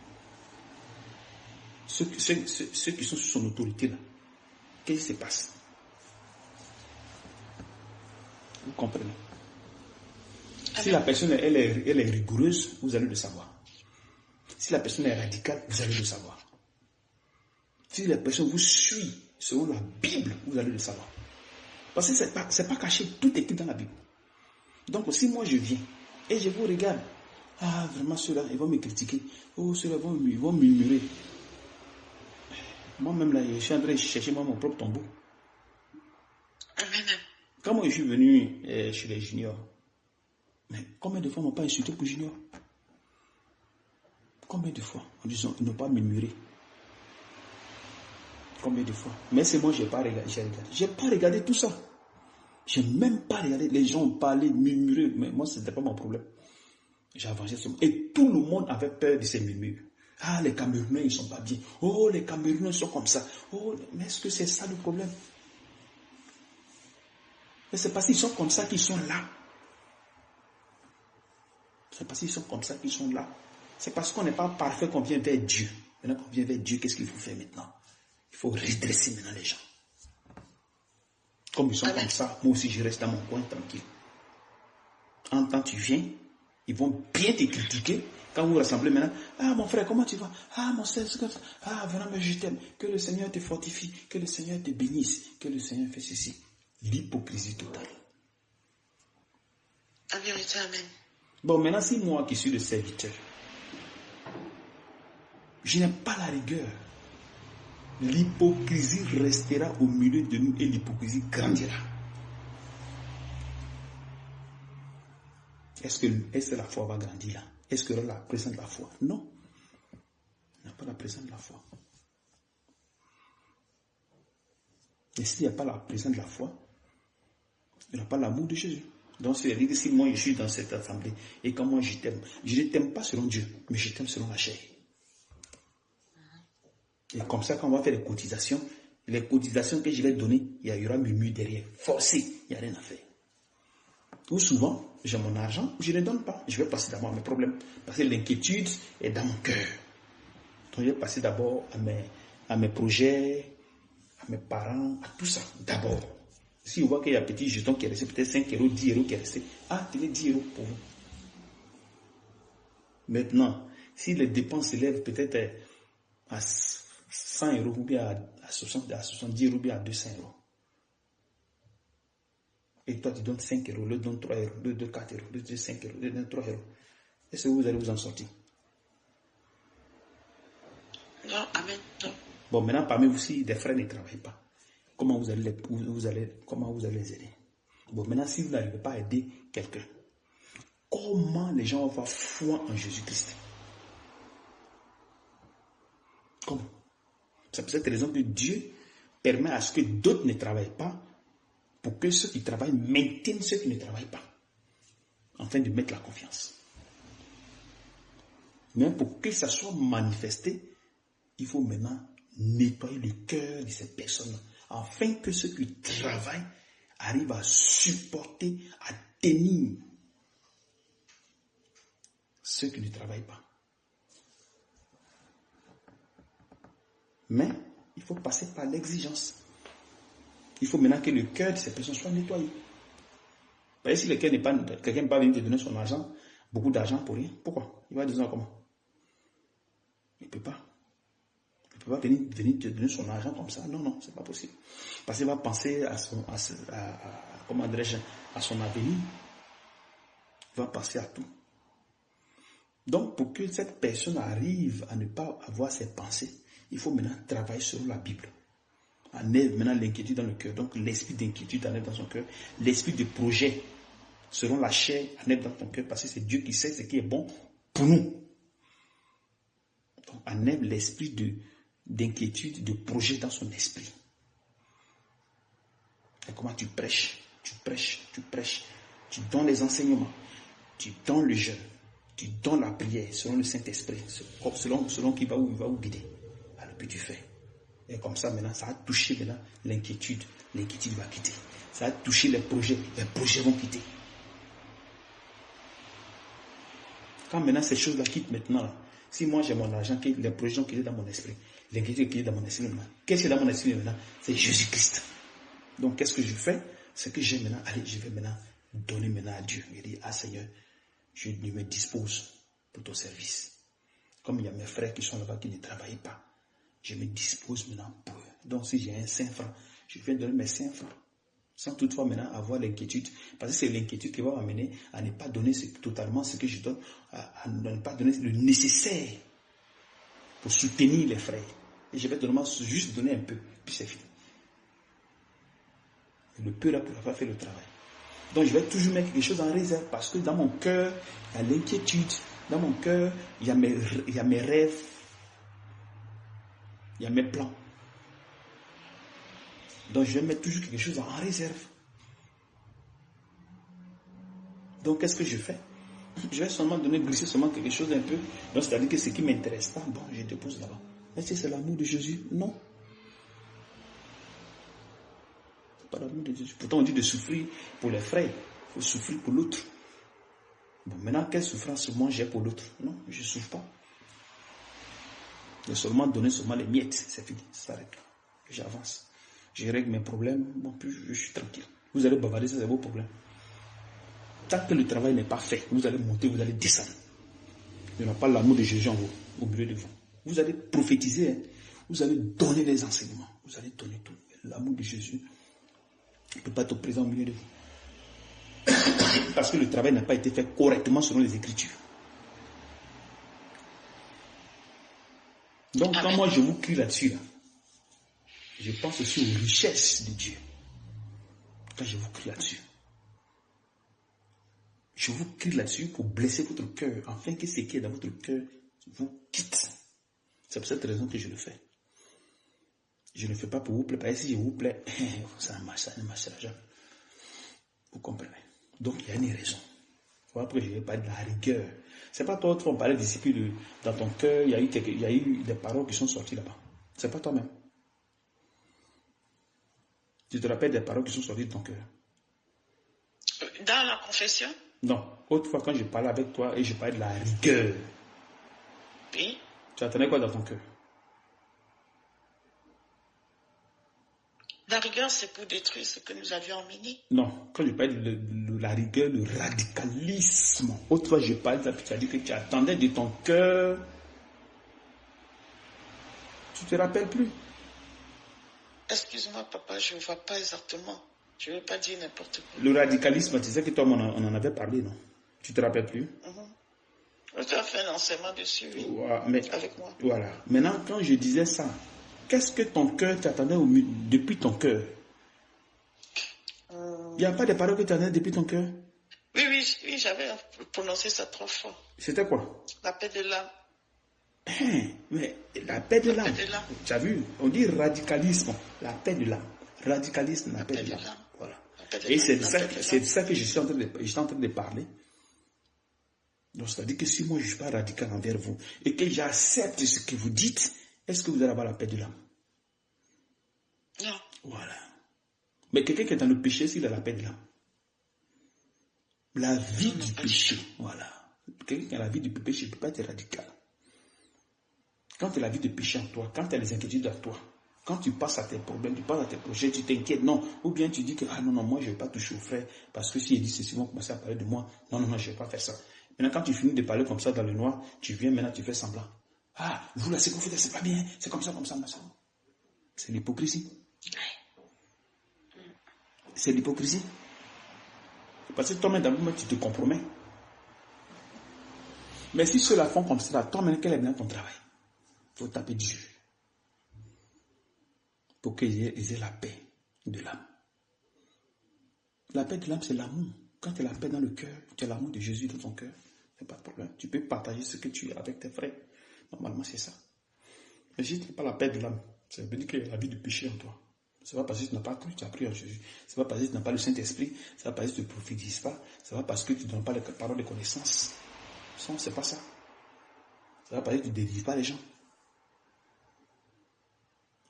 ceux qui sont sous son autorité là. Qu'est-ce qui se passe? Vous comprenez? Si la personne elle est rigoureuse, vous allez le savoir. Si la personne est radicale, vous allez le savoir. Si la personne vous suit selon la Bible, vous allez le savoir. Parce que c'est pas caché, tout est écrit dans la Bible. Donc si moi je viens et je vous regarde, ah vraiment ceux-là, ils vont me critiquer. Oh ceux-là vont murmurer. Moi-même là, je suis en train de chercher mon propre tombeau. Amen. Quand moi je suis venu chez les juniors, mais combien de fois on m'a pas insulté pour junior? Combien de fois en disant ne pas murmurer? Combien de fois? Mais c'est moi, je n'ai pas regardé. Je n'ai pas regardé tout ça. Je n'ai même pas regardé. Les gens ont parlé, murmuré. Mais moi, ce n'était pas mon problème. J'ai avancé sur moi. Et tout le monde avait peur de ces murmures. Ah, les Camerounais, ils ne sont pas bien. Oh, les Camerounais sont comme ça. Oh, mais est-ce que c'est ça le problème? Mais c'est parce qu'ils sont comme ça qu'ils sont là. C'est parce qu'ils sont comme ça qu'ils sont là. C'est parce qu'on n'est pas parfait qu'on vient vers Dieu. Maintenant qu'on vient vers Dieu, qu'est-ce qu'il faut faire maintenant? Il faut redresser maintenant les gens. Comme ils sont comme ça, moi aussi je reste dans mon coin tranquille. En temps tu viens, ils vont bien te critiquer. Quand vous rassemblez maintenant, ah mon frère, comment tu vas? Ah mon frère, c'est comme ça. Ah vraiment, je t'aime. Que le Seigneur te fortifie. Que le Seigneur te bénisse. Que le Seigneur fasse ceci. L'hypocrisie totale. En vérité, amen. Bon, maintenant, si moi qui suis le serviteur, je n'ai pas la rigueur, l'hypocrisie restera au milieu de nous et l'hypocrisie grandira. Est-ce que la foi va grandir là? Est-ce qu'il y aura la présence de la foi? Non. Il n'y a pas la présence de la foi. Et s'il n'y a pas la présence de la foi, il n'y aura pas l'amour de Jésus. Donc c'est dire que si moi je suis dans cette assemblée et quand moi je t'aime, je ne t'aime pas selon Dieu, mais je t'aime selon la chair. Et comme ça, quand on va faire les cotisations que je vais donner, il y aura murmure derrière. Forcé, il n'y a rien à faire. Ou souvent, j'ai mon argent, je ne donne pas. Je vais passer d'abord à mes problèmes. Parce que l'inquiétude est dans mon cœur. Donc je vais passer d'abord à mes projets, à mes parents, à tout ça. D'abord. Si on voit qu'il y a un petit jeton qui est resté, peut-être 5 euros, 10 euros qui est resté, tenez 10 euros pour vous. Maintenant, si les dépenses s'élèvent peut-être à 100 euros, ou bien à 70 euros, ou bien à 200 euros, et toi tu donnes 5 euros, l'autre donne 3 euros, l'autre donne 4 euros, l'autre donne 5 euros, l'autre donne 3 euros, est-ce que vous allez vous en sortir? Non, amen, non. Bon, maintenant, parmi vous, si des frères ne travaillent pas, comment vous allez les aider? Bon, maintenant, si vous n'arrivez pas à aider quelqu'un, comment les gens vont avoir foi en Jésus-Christ? Comment? C'est pour cette raison que Dieu permet à ce que d'autres ne travaillent pas pour que ceux qui travaillent maintiennent ceux qui ne travaillent pas, afin de mettre la confiance. Mais pour que ça soit manifesté, il faut maintenant nettoyer le cœur de ces personnes, afin que ceux qui travaillent arrivent à supporter, à tenir ceux qui ne travaillent pas. Mais il faut passer par l'exigence. Il faut maintenant que le cœur de ces personnes soit nettoyé. Parce que si quelqu'un n'est pas venu te donner son argent, beaucoup d'argent pour rien, pourquoi? Il va dire comment? Il ne peut pas. peut pas venir te donner son argent comme ça. Non, non, c'est pas possible. Parce qu'il va penser à son avenir. Il va penser à tout. Donc, pour que cette personne arrive à ne pas avoir ses pensées, il faut maintenant travailler sur la Bible. Enlève maintenant l'inquiétude dans le cœur. Donc, l'esprit d'inquiétude enlève dans son cœur. L'esprit de projet, selon la chair, enlève dans ton cœur, parce que c'est Dieu qui sait ce qui est bon pour nous. Donc, enlève l'esprit d'inquiétude, de projet dans son esprit. Et comment tu prêches, tu donnes les enseignements, tu donnes le jeûne, tu donnes la prière selon le Saint-Esprit, selon qui va vous guider. Alors puis tu fais. Et comme ça maintenant, ça a touché maintenant l'inquiétude va quitter. Ça a touché les projets vont quitter. Quand maintenant ces choses-là quittent maintenant, là, si moi j'ai mon argent, les projets ont quitté dans mon esprit, l'inquiétude qui est dans mon esprit maintenant, qu'est-ce qui est dans mon esprit maintenant? C'est Jésus-Christ. Donc qu'est-ce que je fais? C'est que je vais maintenant donner maintenant à Dieu. Il dit, Seigneur, je me dispose pour ton service. Comme il y a mes frères qui sont là-bas qui ne travaillent pas, je me dispose maintenant pour eux. Donc si j'ai un 5 francs, je viens donner mes 5 francs. Sans toutefois maintenant avoir l'inquiétude. Parce que c'est l'inquiétude qui va m'amener à ne pas donner totalement ce que je donne, à ne pas donner le nécessaire pour soutenir les frères. Et je vais juste donner un peu, puis c'est fini. Et le peu là pour avoir fait le travail. Donc je vais toujours mettre quelque chose en réserve parce que dans mon cœur, il y a l'inquiétude. Dans mon cœur, il y a mes rêves. Il y a mes plans. Donc je vais mettre toujours quelque chose en réserve. Donc qu'est-ce que je fais? Je vais seulement glisser quelque chose un peu. Donc c'est-à-dire que ce qui ne m'intéresse pas, bon, je dépose là-bas. Est-ce que c'est l'amour de Jésus? Non. C'est pas l'amour de Jésus. Pourtant on dit de souffrir pour les frères. Il faut souffrir pour l'autre. Bon, maintenant, quelle souffrance moi j'ai pour l'autre? Non, je ne souffre pas. Je vais seulement donner les miettes. C'est fini, ça s'arrête là. J'avance. Je règle mes problèmes. Bon, puis je suis tranquille. Vous allez bavarder, ça c'est vos problèmes. Tant que le travail n'est pas fait, vous allez monter, vous allez descendre. Il n'y aura pas l'amour de Jésus au milieu de vous. Vous allez prophétiser, hein. Vous allez donner les enseignements. Vous allez donner tout. L'amour de Jésus ne peut pas être présent au milieu de vous. Parce que le travail n'a pas été fait correctement selon les Écritures. Donc, quand moi je vous crie là-dessus, là, je pense aussi aux richesses de Dieu. Quand je vous crie là-dessus, je vous crie là-dessus pour blesser votre cœur, afin que ce qui est dans votre cœur vous quitte. C'est pour cette raison que je le fais. Je ne le fais pas pour vous plaire, parce que si je vous plais, ça ne marchera jamais. Vous comprenez? Donc, il y a une raison. Voilà pourquoi je vais parler de la rigueur. C'est pas toi, on parlait discipline dans ton cœur, il y a eu des paroles qui sont sorties là-bas. C'est pas toi-même. Tu te rappelles des paroles qui sont sorties de ton cœur? Dans la confession? Non. Autrefois, quand je parlais avec toi et je parlais de la rigueur. Oui. Tu attendais quoi dans ton cœur? La rigueur, c'est pour détruire ce que nous avions emmené. Non, quand je parlais de la rigueur, le radicalisme. Autrefois, je parlais de ça, tu as dit que tu attendais de ton cœur. Tu ne te rappelles plus? Excuse-moi, papa, je ne vois pas exactement. Je ne veux pas dire n'importe quoi. Le radicalisme, tu sais que toi, on en avait parlé, non? Tu ne te rappelles plus? Tu as fait un enseignement dessus, oui. Ouais, avec moi. Voilà. Maintenant, quand je disais ça, qu'est-ce que ton cœur t'attendait depuis ton cœur? Il n'y a pas de paroles que tu attendais depuis ton cœur? Oui, j'avais prononcé ça 3 fois. C'était quoi? La paix de l'âme. Mais la paix de l'âme. Tu as vu? On dit radicalisme, la paix de l'âme. Radicalisme, la paix de l'âme. Voilà. Et c'est de ça que je suis en train de parler. Donc, c'est-à-dire que si moi je ne suis pas radical envers vous et que j'accepte ce que vous dites, est-ce que vous allez avoir la paix de l'âme? Non. Voilà. Mais quelqu'un qui est dans le péché, s'il a la paix de l'âme. La vie du péché. Voilà. Quelqu'un qui a la vie du péché ne peut pas être radical. Quand tu as la vie de péché en toi, quand tu as les inquiétudes en toi, quand tu passes à tes problèmes, tu passes à tes projets, tu t'inquiètes, non. Ou bien tu dis que, non, moi je ne vais pas toucher aux frères, parce que si ils disent ceci, ils vont commencer à parler de moi. Non, je ne vais pas faire ça. Maintenant, quand tu finis de parler comme ça dans le noir, tu viens maintenant, tu fais semblant. Ah, vous là, c'est que vous faites, c'est pas bien. C'est comme ça, machin. C'est l'hypocrisie. C'est l'hypocrisie. Parce que toi-même, dans le moment, tu te compromets. Mais si ceux-là font comme ça, toi-même, quel est bien ton travail? Il faut taper Dieu. Pour qu'ils aient la paix de l'âme. La paix de l'âme, c'est l'amour. Quand tu as la paix dans le cœur, tu as l'amour de Jésus dans ton cœur, il n'y a pas de problème. Tu peux partager ce que tu as avec tes frères. Normalement, c'est ça. Mais si tu n'as pas la paix de l'âme, ça veut dire qu'il y a la vie de péché en toi. Ce n'est pas parce que tu n'as pas cru, tu as cru en Jésus. Ce n'est pas parce que tu n'as pas le Saint-Esprit. Ce n'est pas parce que tu ne prophétises pas. Ce n'est pas parce que tu ne donnes pas les paroles de connaissance. Non, ce n'est pas ça. Ce n'est pas parce que tu ne délivres pas les gens.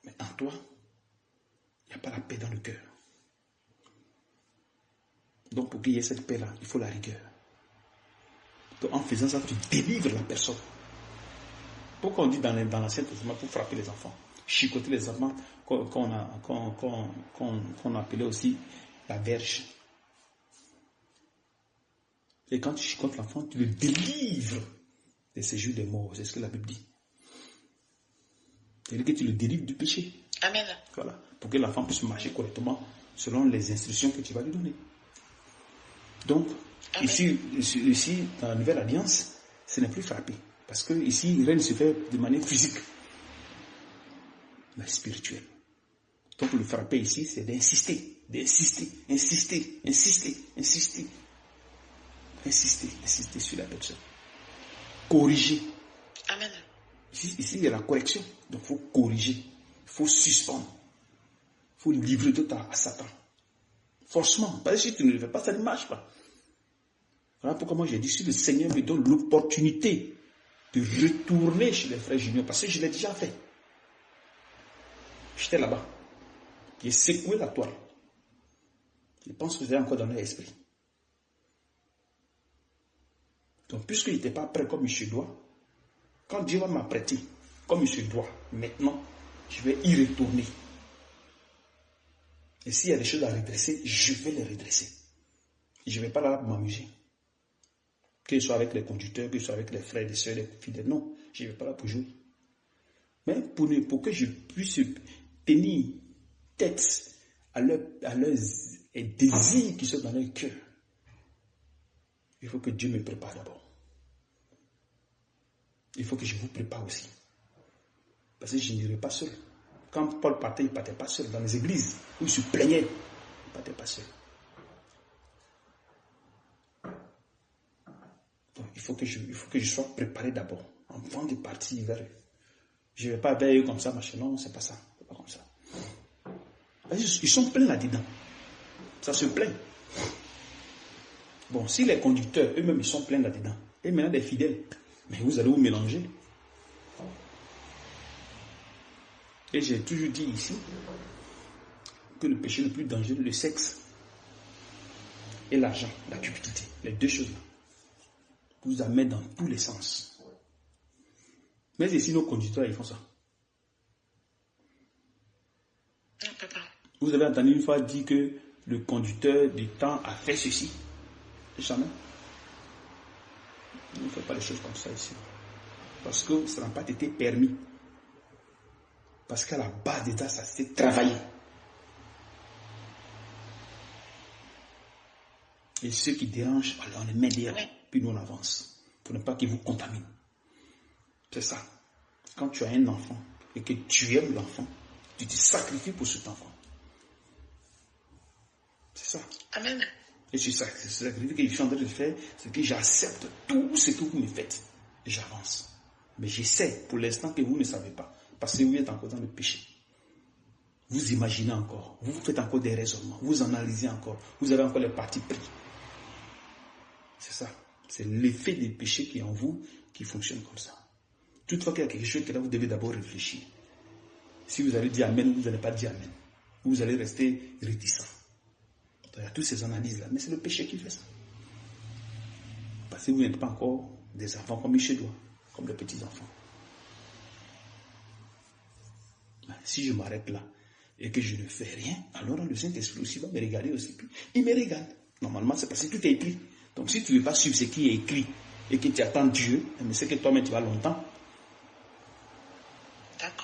Mais en toi, il n'y a pas la paix dans le cœur. Donc pour qu'il y ait cette paix-là, il faut la rigueur. Donc, en faisant ça, tu délivres la personne. Pourquoi on dit dans l'Ancien Testament pour frapper les enfants, chicoter les enfants, qu'on appelait aussi la verge. Et quand tu chicotes l'enfant, tu le délivres de ces jours des morts. C'est ce que la Bible dit. C'est-à-dire que tu le délivres du péché. Amen. Voilà. Pour que l'enfant puisse marcher correctement selon les instructions que tu vas lui donner. Donc, ici, dans la Nouvelle Alliance, ce n'est plus frapper. Parce que ici, rien ne se fait de manière physique, mais spirituelle. Donc, le frapper ici, c'est d'insister sur la personne. Corriger. Amen. Ici, il y a la correction. Donc, il faut corriger. Il faut suspendre. Il faut livrer tout à Satan. Forcément. Parce que si tu ne le fais pas, ça ne marche pas. Voilà pourquoi moi j'ai dit, si le Seigneur me donne l'opportunité de retourner chez les frères juniors, parce que je l'ai déjà fait. J'étais là-bas. J'ai secoué la toile. Je pense que vous êtes encore dans leur esprit. Donc, puisqu'il n'était pas prêt comme il se doit, quand Dieu va m'apprêter comme il se doit, maintenant, je vais y retourner. Et s'il y a des choses à redresser, je vais les redresser. Et je ne vais pas là pour m'amuser. Que ce soit avec les conducteurs, que ce soit avec les frères, les sœurs, les fidèles. Non, je ne vais pas là pour jouer. Mais pour que je puisse tenir tête à leurs désirs qui sont dans leur cœur, il faut que Dieu me prépare d'abord. Il faut que je vous prépare aussi. Parce que je n'irai pas seul. Quand Paul partait, il ne partait pas seul. Dans les églises où il se plaignait, il ne partait pas seul. Donc, il faut que je sois préparé d'abord, avant de partir vers eux. Je ne vais pas vers eux comme ça, machin. Non, c'est pas ça. C'est pas comme ça. Ils sont pleins là-dedans. Ça se plaint. Bon, si les conducteurs, eux-mêmes, ils sont pleins là-dedans, et maintenant des fidèles, mais vous allez vous mélanger. Et j'ai toujours dit ici que le péché le plus dangereux, le sexe et l'argent, la cupidité, les deux choses-là, vous amènent dans tous les sens. Mais ici, nos conducteurs, ils font ça. Vous avez entendu une fois dire que le conducteur du temps a fait ceci. Jamais. On ne fait pas les choses comme ça ici. Parce que ça n'a pas été permis. Parce qu'à la base de ça, ça s'est travaillé. Et ceux qui dérangent, alors on les met derrière, puis nous on avance. Pour ne pas qu'ils vous contaminent. C'est ça. Quand tu as un enfant et que tu aimes l'enfant, tu te sacrifies pour cet enfant. C'est ça. Amen. Et c'est ça, c'est ce sacrifice que je suis en train de faire, c'est que j'accepte tout ce que vous me faites. Et j'avance. Mais j'essaie pour l'instant que vous ne savez pas. Parce que vous êtes encore dans le péché. Vous imaginez encore. Vous faites encore des raisonnements. Vous analysez encore. Vous avez encore les partis pris. C'est ça. C'est l'effet des péchés qui est en vous qui fonctionne comme ça. Toutefois qu'il y a quelque chose que là, vous devez d'abord réfléchir. Si vous allez dire Amen, vous n'allez pas dire Amen. Vous allez rester réticent. Il y a toutes ces analyses-là. Mais c'est le péché qui fait ça. Parce que vous n'êtes pas encore des enfants comme il se doit. Comme les petits enfants. Si je m'arrête là et que je ne fais rien, alors le Saint-Esprit aussi va me regarder aussi. Il me regarde. Normalement, c'est parce que tout est écrit. Donc si tu ne veux pas suivre ce qui est écrit et que tu attends Dieu, mais c'est que toi-même tu vas longtemps.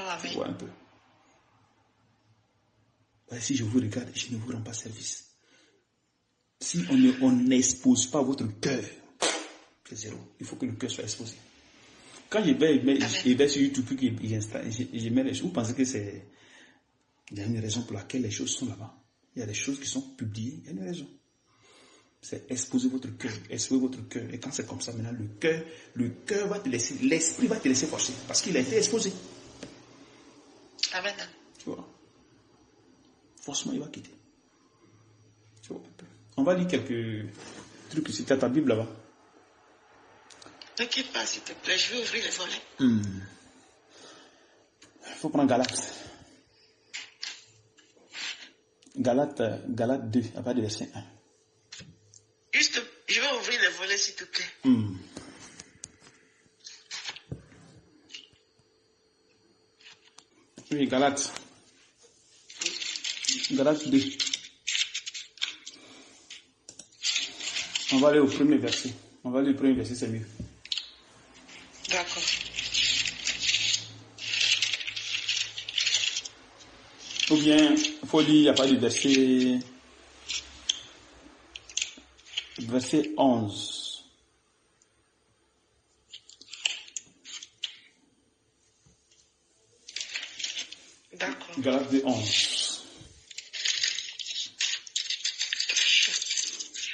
D'accord, amen. Vois un peu. Si je vous regarde, je ne vous rends pas service. Si on n'expose pas votre cœur, c'est zéro. Il faut que le cœur soit exposé. Quand je vais sur YouTube, je mets les choses, vous pensez que c'est... Il y a une raison pour laquelle les choses sont là-bas. Il y a des choses qui sont publiées, il y a une raison. C'est exposer votre cœur, exposer votre cœur. Et quand c'est comme ça, maintenant, le cœur va te laisser, l'esprit va te laisser forcer, parce qu'il a été exposé. Amen. Tu vois. Forcément, il va quitter. Tu vois un peu. On va lire quelques trucs ici. Tu as ta Bible là-bas. Ne quitte pas, s'il te plaît, je vais ouvrir les volets. Il faut prendre Galate. Galate 2, à partir du verset 1. Juste, je vais ouvrir les volets, s'il te plaît. Oui, Galate 2. On va aller au premier verset. C'est mieux. D'accord. Ou bien, il faut lire à partir du verset 11. D'accord. Galate 2, 11.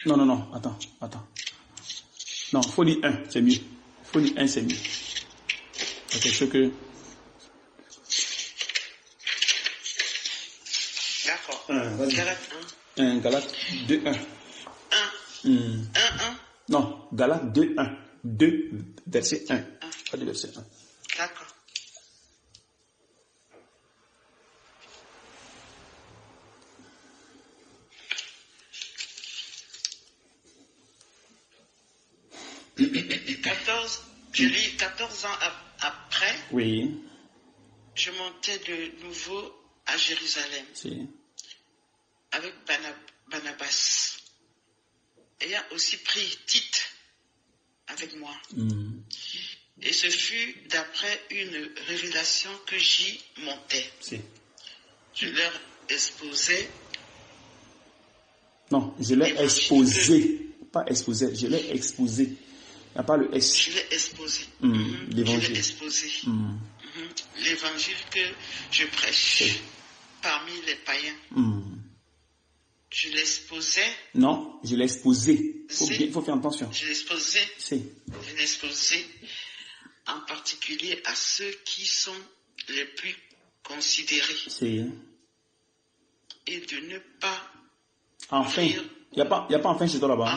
Non, attends. Non, il faut lire 1, c'est mieux. C'est quelque chose que... D'accord. Galate 1. Galate 2, 1. 1. Non, Galate 2, 1. 2, verset 1. Pas de verset 1. D'accord. Je lis 14 ans après. Oui. Je montais de nouveau à Jérusalem. Si. Avec Barnabas. Ayant aussi pris Tite avec moi. Et ce fut d'après une révélation que j'y montais. Si. Je leur exposais. Non, je l'ai exposé. Pas exposé, je l'ai exposé. Il n'y a pas le S. Je l'ai exposé. L'évangile. Je l'ai exposé. L'évangile que je prêche parmi les païens. Je l'exposais. Non, je l'ai exposé. Il faut faire attention. Je l'exposais. Je l'exposais en particulier à ceux qui sont les plus considérés. Et de ne pas. Enfin. Il n'y a pas enfin chez toi là-bas.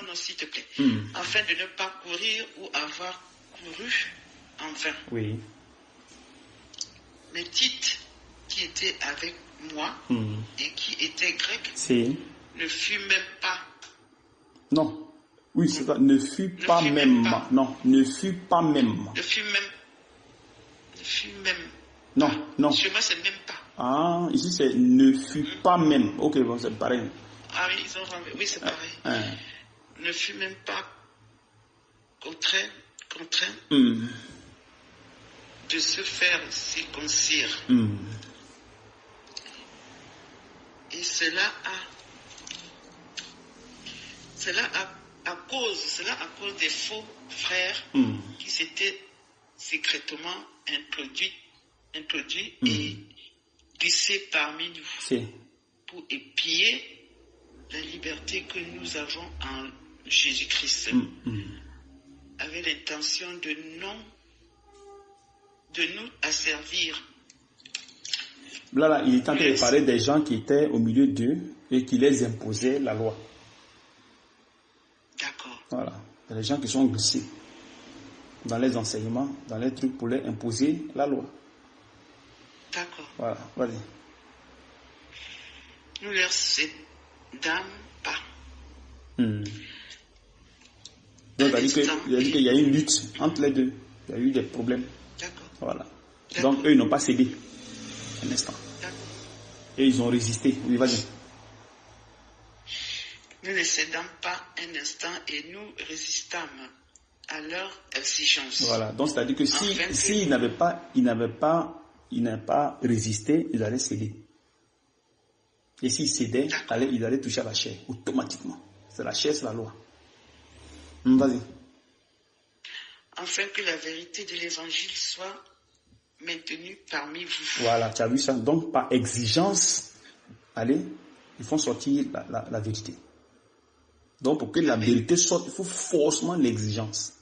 Non, s'il te plaît. Afin de ne pas courir ou avoir couru en vain. Oui. Mais Tite, qui était avec moi et qui était grec, ne fut même pas. Non. Oui, c'est ça. Ne fut pas même. Non, ne fut pas même. Ne fut même. Non. Chez moi, c'est même pas. Ah, ici, c'est ne fut pas même. Ok, bon, c'est pareil. Ah oui, ils ont rendu. Oui, c'est pareil. Ne fut même pas contraint de se faire circoncire. Et cela à cause des faux frères qui s'étaient secrètement introduits et glissés parmi nous pour épier la liberté que nous avons en Jésus-Christ, avec l'intention de nous asservir. Là, il est en train de parler des gens qui étaient au milieu d'eux et qui les imposaient la loi. D'accord. Voilà. Il y a des gens qui sont glissés dans les enseignements, dans les trucs pour les imposer la loi. D'accord. Voilà, vas-y. Nous leur cédâmes pas. Donc, il a dit qu'il y a eu une lutte entre les deux. Il y a eu des problèmes. D'accord. Voilà. Donc, eux, ils n'ont pas cédé. Un instant. D'accord. Et ils ont résisté. Oui, vas-y. Nous ne cédâmes pas un instant et nous résistâmes à leur exigence. Voilà, donc c'est-à-dire que s'il n'avait pas résisté, il allait céder. Et s'il cédait, il allait toucher à la chair, automatiquement. C'est la chair, c'est la loi. Vas-y. Afin que la vérité de l'évangile soit maintenue parmi vous. Voilà, tu as vu ça. Donc, par exigence, allez, ils font sortir la vérité. Donc, pour que la vérité sorte, il faut forcément l'exigence.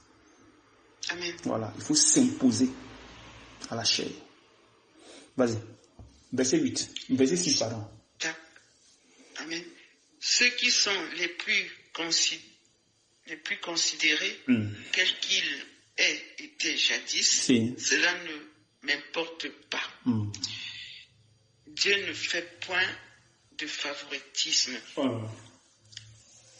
Amen. Voilà, il faut s'imposer à la chair. Vas-y. Verset 8. Verset 6, pardon. Amen. Ceux qui sont les plus considérés, quels qu'ils aient été jadis, cela ne m'importe pas. Dieu ne fait point de favoritisme.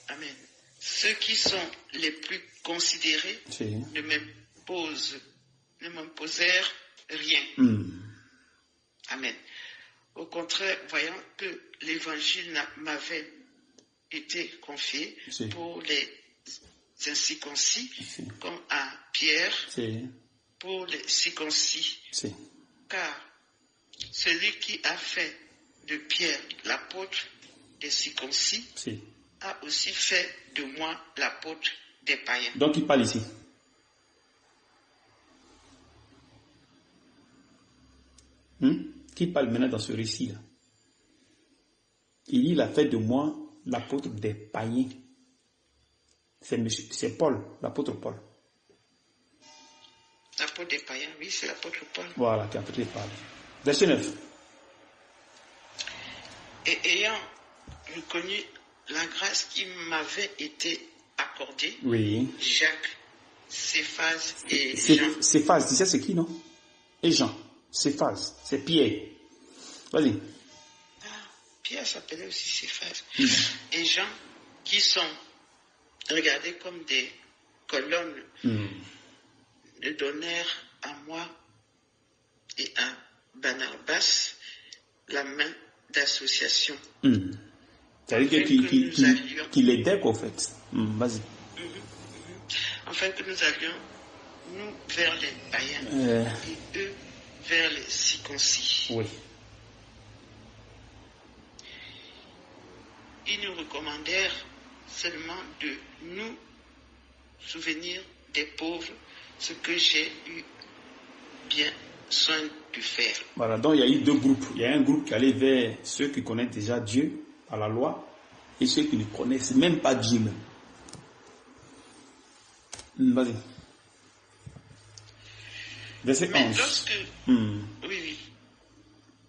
Amen. Ceux qui sont les plus considérés ne m'imposèrent rien. Amen. Au contraire, voyant que l'évangile m'avait été confié pour les incirconcis, comme à Pierre, pour les circoncis. Car celui qui a fait de Pierre l'apôtre des circoncis a aussi fait de moi l'apôtre des païens. Donc il parle ici. Qui parle maintenant dans ce récit-là? Il a fait de moi l'apôtre des païens. C'est Paul, l'apôtre Paul. L'apôtre des païens, oui, c'est l'apôtre Paul. Voilà, qui a apôtre Paul. Verset 9. Et ayant reconnu la grâce qui m'avait été accordée, Jacques, Céphas et Jean. Céphas, tu sais c'est qui, non? Et Jean. Céphas, c'est Pierre. Vas-y. Pierre s'appelait aussi Céphas. Et Jean, qui sont regardés comme des colonnes, le donnèrent à moi et à Barnabas la main d'association. C'est-à-dire qu'il aidait qu'au fait. Vas-y. Afin que nous allions, nous, vers les païens et eux vers les circoncis. Oui. Ils nous recommandèrent seulement de nous souvenir des pauvres, ce que j'ai eu bien soin de faire. Voilà, donc il y a eu deux groupes. Il y a un groupe qui allait vers ceux qui connaissent déjà Dieu par la loi et ceux qui ne connaissent même pas Dieu même. Vas-y. Verset 11.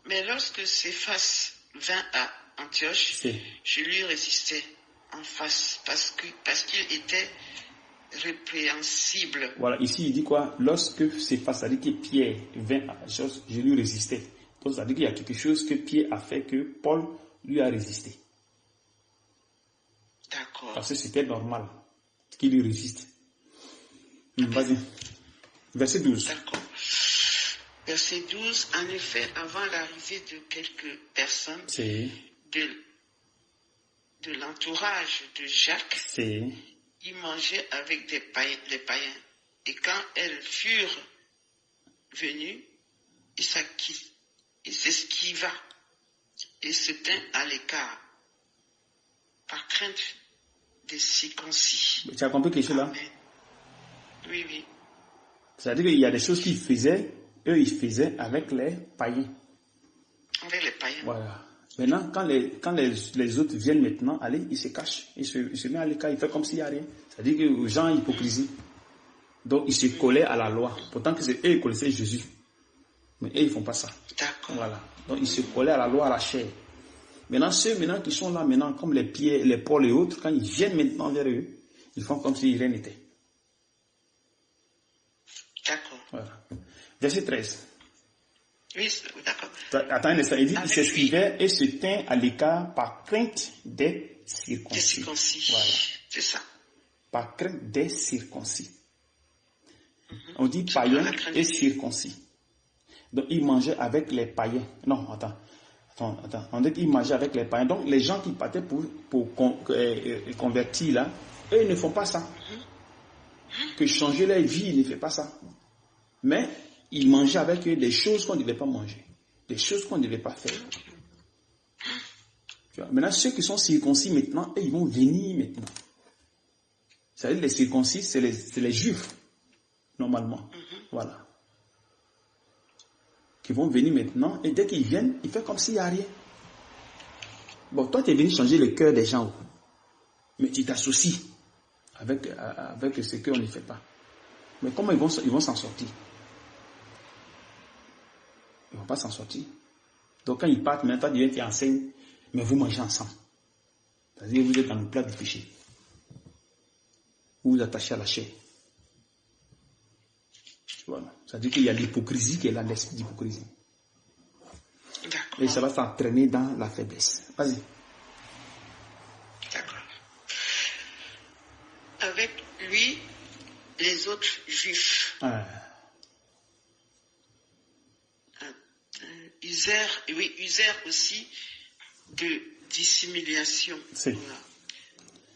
Mais lorsque Céphas vint à Antioche, je lui résistais en face parce qu'il était répréhensible. Voilà, ici il dit quoi? Lorsque Céphas, c'est-à-dire que Pierre vint à Antioche, je lui résistais. Donc ça veut dire qu'il y a quelque chose que Pierre a fait que Paul lui a résisté. D'accord. Parce que c'était normal qu'il lui résiste. Vas-y. Verset 12. D'accord. Verset 12. En effet, avant l'arrivée de quelques personnes de l'entourage de Jacques, ils mangeaient avec les païens. Et quand elles furent venues, il s'esquiva et se tint à l'écart, par crainte des circoncis. Tu as compris quelque chose là? Oui. C'est-à-dire qu'il y a des choses qu'ils faisaient, eux ils faisaient avec les païens. Avec les païens. Voilà. Maintenant, quand les autres viennent maintenant, allez, ils se cachent, ils se mettent à l'écart, ils font comme s'il n'y a rien. C'est-à-dire que les gens hypocrisie. Donc ils se collaient à la loi. Pourtant que c'est eux qui connaissaient Jésus. Mais eux ils ne font pas ça. D'accord. Voilà. Donc ils se collaient à la loi, à la chair. Maintenant, ceux qui sont là maintenant, comme les Pierre, les Paul et autres, quand ils viennent maintenant vers eux, ils font comme si rien n'était. D'accord. Voilà. Verset 13. Oui, d'accord. Attends un instant, il dit qu'il s'esquivait et se tint à l'écart par crainte des circoncis. Des circoncis. Voilà. C'est ça. Par crainte des circoncis. On dit païens et circoncis. Donc il mangeait avec les païens. Non, attends. On dit qu'il mangeait avec les païens. Donc les gens qui partaient pour convertir là, eux ils ne font pas ça. que changer leur vie, il ne fait pas ça. Mais ils mangeaient avec eux des choses qu'on ne devait pas manger, des choses qu'on ne devait pas faire. Tu vois, maintenant, ceux qui sont circoncis maintenant, ils vont venir maintenant. C'est-à-dire les circoncis, c'est les juifs, normalement. Voilà. Qui vont venir maintenant, et dès qu'ils viennent, ils font comme s'il n'y a rien. Bon, toi, tu es venu changer le cœur des gens, mais tu t'associes avec ce qu'on ne fait pas. Mais comment ils vont s'en sortir? Ils ne vont pas s'en sortir. Donc quand ils partent, maintenant, tu viens, tu enseignes, mais vous mangez ensemble. C'est-à-dire vous êtes dans le plat du péché. Vous vous attachez à la chair. Voilà. C'est-à-dire qu'il y a l'hypocrisie qui est là, l'esprit d'hypocrisie. Et ça va s'entraîner dans la faiblesse. Vas-y. D'accord. Avec lui, les autres juifs usèrent aussi de dissimulation. Voilà.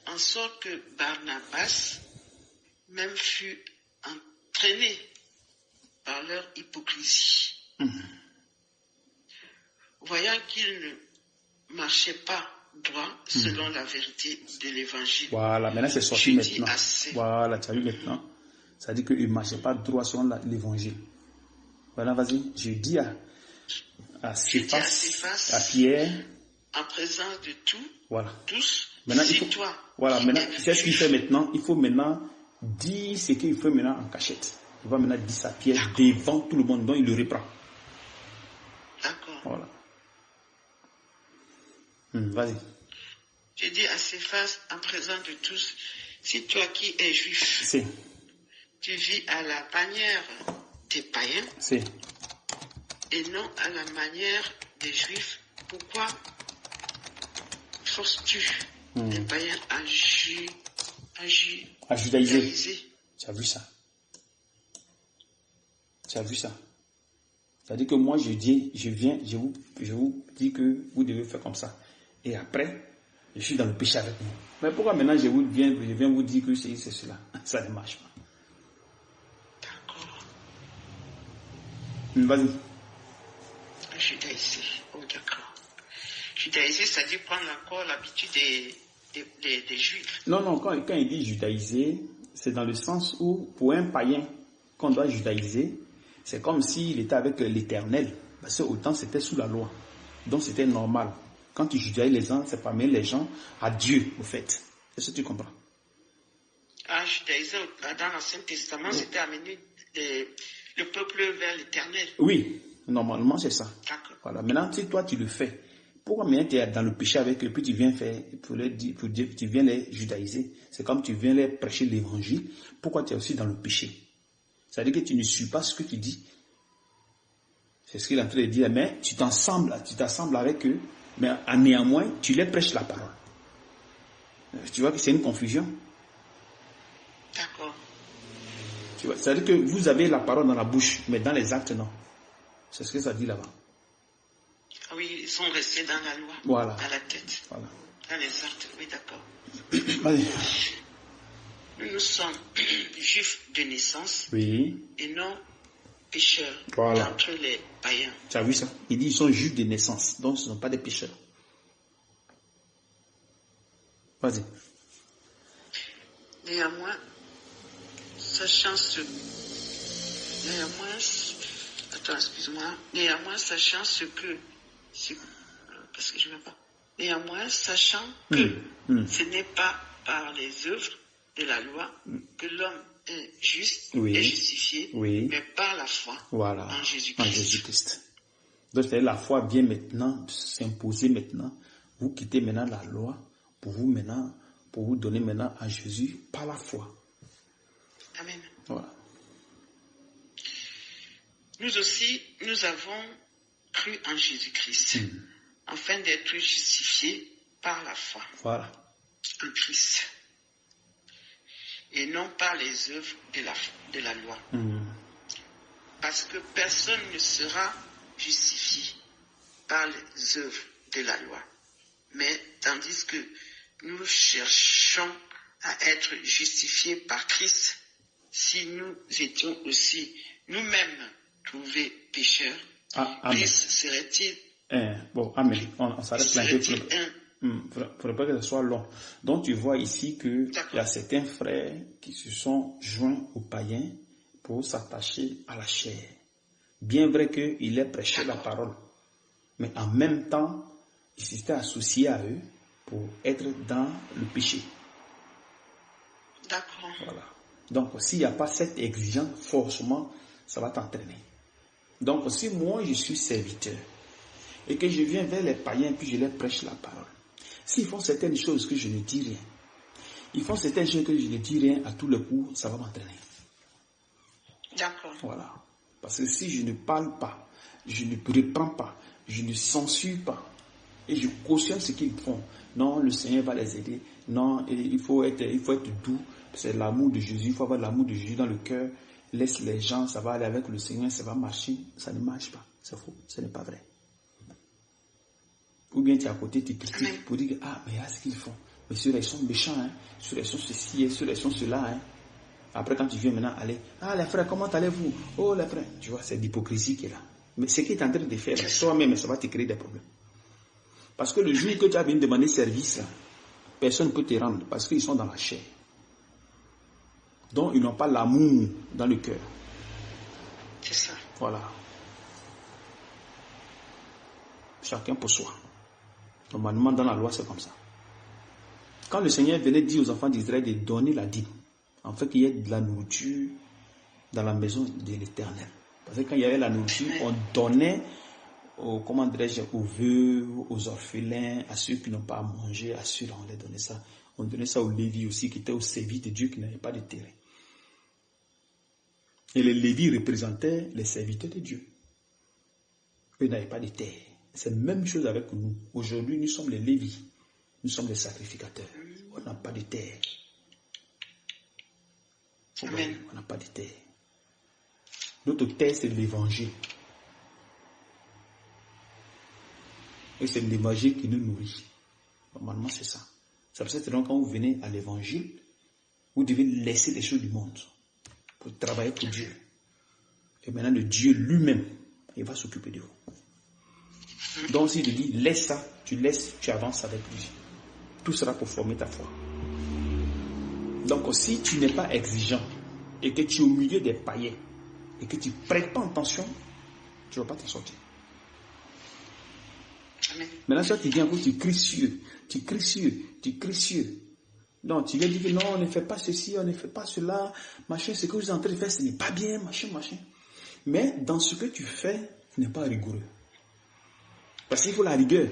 En sorte que Barnabas même fut entraîné par leur hypocrisie. Voyant qu'ils ne marchaient pas droit selon la vérité de l'évangile. Voilà, maintenant c'est sorti maintenant. Voilà, tu as vu maintenant. Ça dit qu'ils ne marchaient pas droit selon l'évangile. Voilà, vas-y. Je dis à Céphas, à Pierre, en présence de tous, maintenant, toi. Voilà, maintenant, c'est ce qu'il fait maintenant. Il faut maintenant dire ce qu'il fait maintenant en cachette. Il va maintenant dire ça à Pierre devant tout le monde, donc il le reprend. D'accord. Voilà. Vas-y. Je dis à Céphas, en présence de tous, si toi qui es juif, tu vis à la manière des païens, et non à la manière des juifs, pourquoi forces-tu les païens à judaïser? Tu as vu ça? Tu as vu ça? C'est-à-dire que moi, je vous dis que vous devez faire comme ça. Et après, je suis dans le péché avec vous. Mais pourquoi maintenant je viens vous dire que c'est cela? Ça ne marche pas. D'accord. Vas-y. Judaïser. Oh, d'accord. Judaïser, ça dit prendre encore l'habitude des juifs. Non, quand il dit judaïser, c'est dans le sens où, pour un païen, qu'on doit judaïser, c'est comme s'il était avec l'Éternel. Parce que autant c'était sous la loi. Donc c'était normal. Quand tu judaïses les gens, c'est pas amener les gens à Dieu, au fait. Est-ce que tu comprends? Judaïser, dans l'Ancien Testament, c'était amener le peuple vers l'Éternel. Oui, normalement c'est ça. D'accord. Voilà. Maintenant, si toi tu le fais, pourquoi maintenant tu es dans le péché avec eux, puis tu viens faire, tu viens les judaïser? C'est comme tu viens les prêcher l'évangile. Pourquoi tu es aussi dans le péché? C'est-à-dire que tu ne suis pas ce que tu dis. C'est ce qu'il est en train de dire. Mais tu t'assembles avec eux, mais néanmoins, tu les prêches la parole. Tu vois que c'est une confusion. D'accord. Tu vois, c'est-à-dire que vous avez la parole dans la bouche, mais dans les actes, non. C'est ce que ça dit là-bas. Ah oui, ils sont restés dans la loi, voilà. Dans la tête, voilà. Dans les actes, oui, d'accord. Allez. Nous sommes juifs de naissance oui. Et non pécheurs d'entre les païens. Tu as vu ça? Il dit qu'ils sont juifs de naissance, donc ce ne sont pas des pécheurs. Vas-y. Néanmoins, sachant ce que ce n'est pas par les œuvres de la loi que l'homme est juste et justifié, mais par la foi en Jésus-Christ. Donc c'est la foi vient maintenant s'imposer maintenant. Vous quittez maintenant la loi pour vous donner maintenant à Jésus par la foi. Amen. Voilà. Nous aussi, nous avons cru en Jésus-Christ, afin d'être justifiés par la foi en Christ, et non par les œuvres de la loi. Parce que personne ne sera justifié par les œuvres de la loi, mais tandis que nous cherchons à être justifiés par Christ si nous étions aussi nous-mêmes trouvés pécheurs, serait-il... Bon, amen. On s'arrête là. Il ne faudrait pas que ce soit long. Donc, tu vois ici qu'il y a certains frères qui se sont joints aux païens pour s'attacher à la chair. Bien vrai qu'il ait prêché la parole, mais en même temps, il s'était associé à eux pour être dans le péché. D'accord. Voilà. Donc, s'il n'y a pas cette exigence, forcément, ça va t'entraîner. Donc, si moi, je suis serviteur et que je viens vers les païens puis je leur prêche la parole, s'ils font certaines choses que je ne dis rien, ils font certaines choses que je ne dis rien, à tout le coup, ça va m'entraîner. D'accord. Voilà. Parce que si je ne parle pas, je ne reprends pas, je ne censure pas, et je cautionne ce qu'ils font, non, le Seigneur va les aider, non, il faut être doux, c'est l'amour de Jésus, il faut avoir l'amour de Jésus dans le cœur, laisse les gens, ça va aller avec le Seigneur, ça va marcher, ça ne marche pas, c'est faux, ce n'est pas vrai. Ou bien tu es à côté, tu critiques pour dire, mais là, ce qu'ils font, mais ceux-là, ils sont méchants, hein, ceux-là, ils sont ceci, ceux-là, ils sont cela, hein. Après, quand tu viens maintenant aller, les frères, comment allez-vous? Oh, les frères, tu vois, c'est l'hypocrisie qui est là. Mais ce qu'il est en train de faire, toi-même, ça va te créer des problèmes. Parce que le jour que tu as bien demandé service, là, personne ne peut te rendre parce qu'ils sont dans la chair. Donc, ils n'ont pas l'amour dans le cœur. C'est ça. Voilà. Chacun pour soi. Normalement, dans la loi, c'est comme ça. Quand le Seigneur venait dire aux enfants d'Israël de donner la dîme, en fait, il y ait de la nourriture dans la maison de l'Éternel. Parce que quand il y avait la nourriture, on donnait aux veuves, aux orphelins, à ceux qui n'ont pas à manger, à ceux-là, on les donnait ça. On donnait ça aux Lévis aussi, qui étaient au service de Dieu, qui n'avaient pas de terrain. Et les Lévis représentaient les serviteurs de Dieu. Eux n'avaient pas de terre. C'est la même chose avec nous. Aujourd'hui, nous sommes les Lévis. Nous sommes les sacrificateurs. On n'a pas de terre. Amen. On n'a pas de terre. Notre terre, c'est l'évangile. Et c'est l'évangile qui nous nourrit. Normalement, c'est ça. C'est pour ça que quand vous venez à l'évangile, vous devez laisser les choses du monde pour travailler pour Dieu. Et maintenant, le Dieu lui-même, il va s'occuper de vous. Donc, s'il te dit, laisse ça, tu laisses, tu avances avec lui. Tout sera pour former ta foi. Donc, si tu n'es pas exigeant et que tu es au milieu des païens et que tu ne prêtes pas attention, tu ne vas pas t'en sortir. Amen. Maintenant, ça, tu viens encore, tu cries sur. Non, tu viens dire que non, on ne fait pas ceci, on ne fait pas cela, machin, ce que vous êtes en train de faire, ce n'est pas bien, machin. Mais dans ce que tu fais, tu n'es pas rigoureux. Parce qu'il faut la rigueur.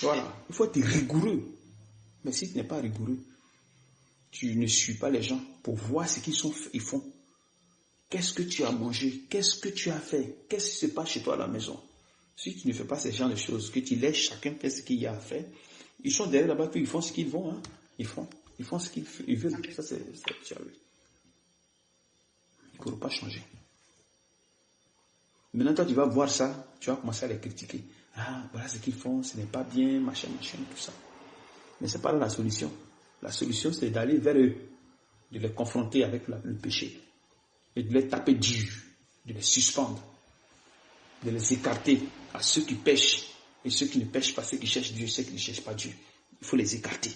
Voilà, il faut être rigoureux. Mais si tu n'es pas rigoureux, tu ne suis pas les gens pour voir ce qu'ils font. Qu'est-ce que tu as mangé? Qu'est-ce que tu as fait? Qu'est-ce qui se passe chez toi à la maison? Si tu ne fais pas ce genre de choses, que tu laisses chacun faire ce qu'il y a à faire, ils sont derrière là-bas, puis ils font ce qu'ils vont. Hein. Ils font ce qu'ils veulent. Ça, c'est Dieu. Il ne faut pas changer. Maintenant, toi, tu vas voir ça, tu vas commencer à les critiquer. Voilà ce qu'ils font, ce n'est pas bien, machin, tout ça. Mais ce n'est pas là la solution. La solution, c'est d'aller vers eux, de les confronter avec le péché, et de les taper dur, de les suspendre, de les écarter à ceux qui pêchent, et ceux qui ne pêchent pas, ceux qui cherchent Dieu, ceux qui ne cherchent pas Dieu. Il faut les écarter.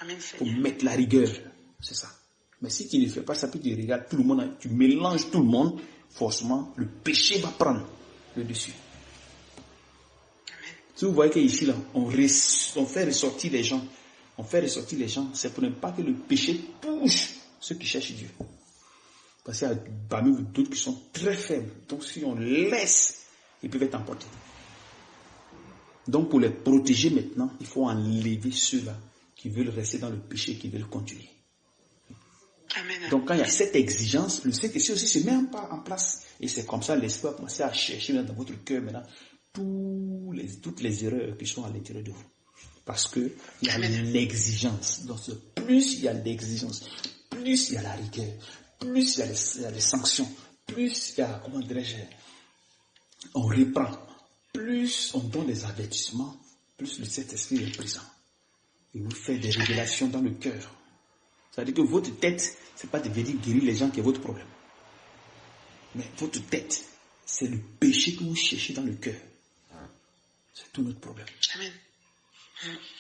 Amen. Il faut mettre la rigueur. C'est ça. Mais si tu ne fais pas ça, puis tu regardes tout le monde, tu mélanges tout le monde, forcément, le péché va prendre le dessus. Si vous voyez qu'ici, là, on fait ressortir les gens. C'est pour ne pas que le péché touche ceux qui cherchent Dieu. Parce qu'il y a parmi vous d'autres qui sont très faibles. Donc si on laisse, ils peuvent être emportés. Donc pour les protéger maintenant, il faut enlever ceux-là qui veulent rester dans le péché, qui veulent continuer. Amen. Donc quand il y a cette exigence, le Saint-Esprit aussi se met en place. Et c'est comme ça l'Esprit va commencer à chercher dans votre cœur maintenant toutes les erreurs qui sont à l'intérieur de vous. Parce qu'il y a l'exigence. Donc plus il y a l'exigence, plus il y a la rigueur, plus il y a les sanctions, plus il y a, on reprend, plus on donne des avertissements, plus le Saint-Esprit est présent. Il vous fait des révélations dans le cœur. Ça veut dire que votre tête, ce n'est pas de venir guérir les gens qui est votre problème. Mais votre tête, c'est le péché que vous cherchez dans le cœur. C'est tout notre problème. Amen.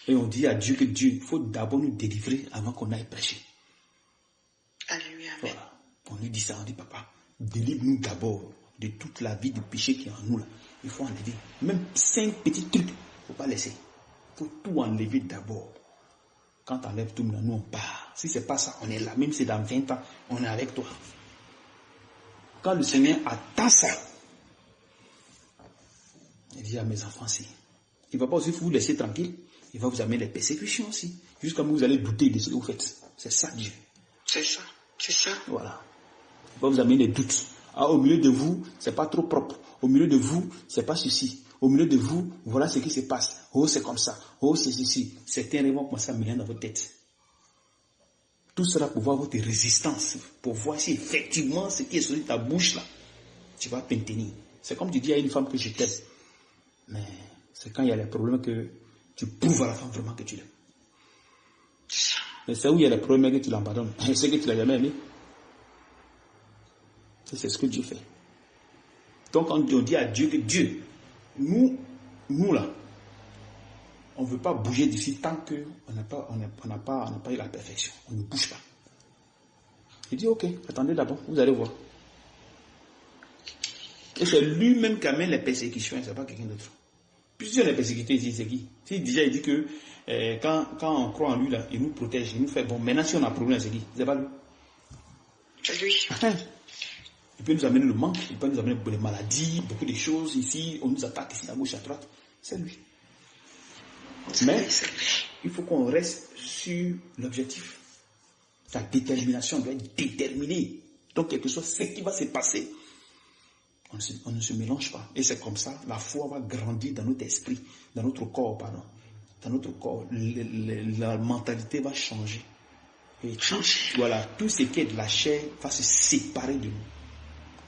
Et on dit à Dieu que Dieu, il faut d'abord nous délivrer avant qu'on aille prêcher. Alléluia. Amen. Voilà. On lui dit ça, on dit papa, délivre-nous d'abord de toute la vie de péché qui est en nous là. Il faut enlever. Même 5 petits trucs, il ne faut pas laisser. Il faut tout enlever d'abord. Quand tu enlèves tout, nous on part. Si ce n'est pas ça, on est là. Même si c'est dans 20 ans, on est avec toi. Quand le Seigneur attend ça, il dit à mes enfants, si, il ne va pas aussi vous laisser tranquille. Il va vous amener les persécutions aussi. Jusqu'à ce que vous allez douter de ce que vous faites. C'est ça Dieu. C'est ça. C'est ça. Voilà. Il va vous amener des doutes. Ah, au milieu de vous, c'est pas trop propre. Au milieu de vous, c'est pas ceci. Au milieu de vous, voilà ce qui se passe. Oh, c'est comme ça. Oh, c'est ceci. Certains rêves vont commencer à mêler dans votre tête. Tout cela pour voir votre résistance. Pour voir si effectivement ce qui est sur ta bouche là, tu vas maintenir. C'est comme tu dis à une femme que je t'aime. Mais c'est quand il y a les problèmes que tu prouves à la femme vraiment que tu l'aimes. Mais c'est où il y a les problèmes que tu l'abandonnes. C'est que tu l'as jamais aimé. C'est ce que Dieu fait. Donc quand on dit à Dieu que Dieu, nous là, on ne veut pas bouger d'ici tant qu'on n'a pas eu la perfection. On ne bouge pas. Il dit ok, attendez d'abord, vous allez voir. Et c'est lui-même qui amène les persécutions, ce n'est pas quelqu'un d'autre. Plusieurs les persécutés ici, c'est qui? Si déjà il dit que quand on croit en lui, là, il nous protège, il nous fait bon. Maintenant, si on a un problème, c'est qui? C'est pas lui. C'est lui. Il peut nous amener le manque, il peut nous amener des maladies, beaucoup de choses ici, on nous attaque ici à gauche, à droite. C'est lui. Mais il faut qu'on reste sur l'objectif. Ta détermination doit être déterminée. Donc, quelque chose, ce qui va se passer, on ne se mélange pas. Et c'est comme ça, la foi va grandir dans notre esprit, dans notre corps, pardon. Dans notre corps, la mentalité va changer. Et tout ce qui est de la chair va se séparer de nous.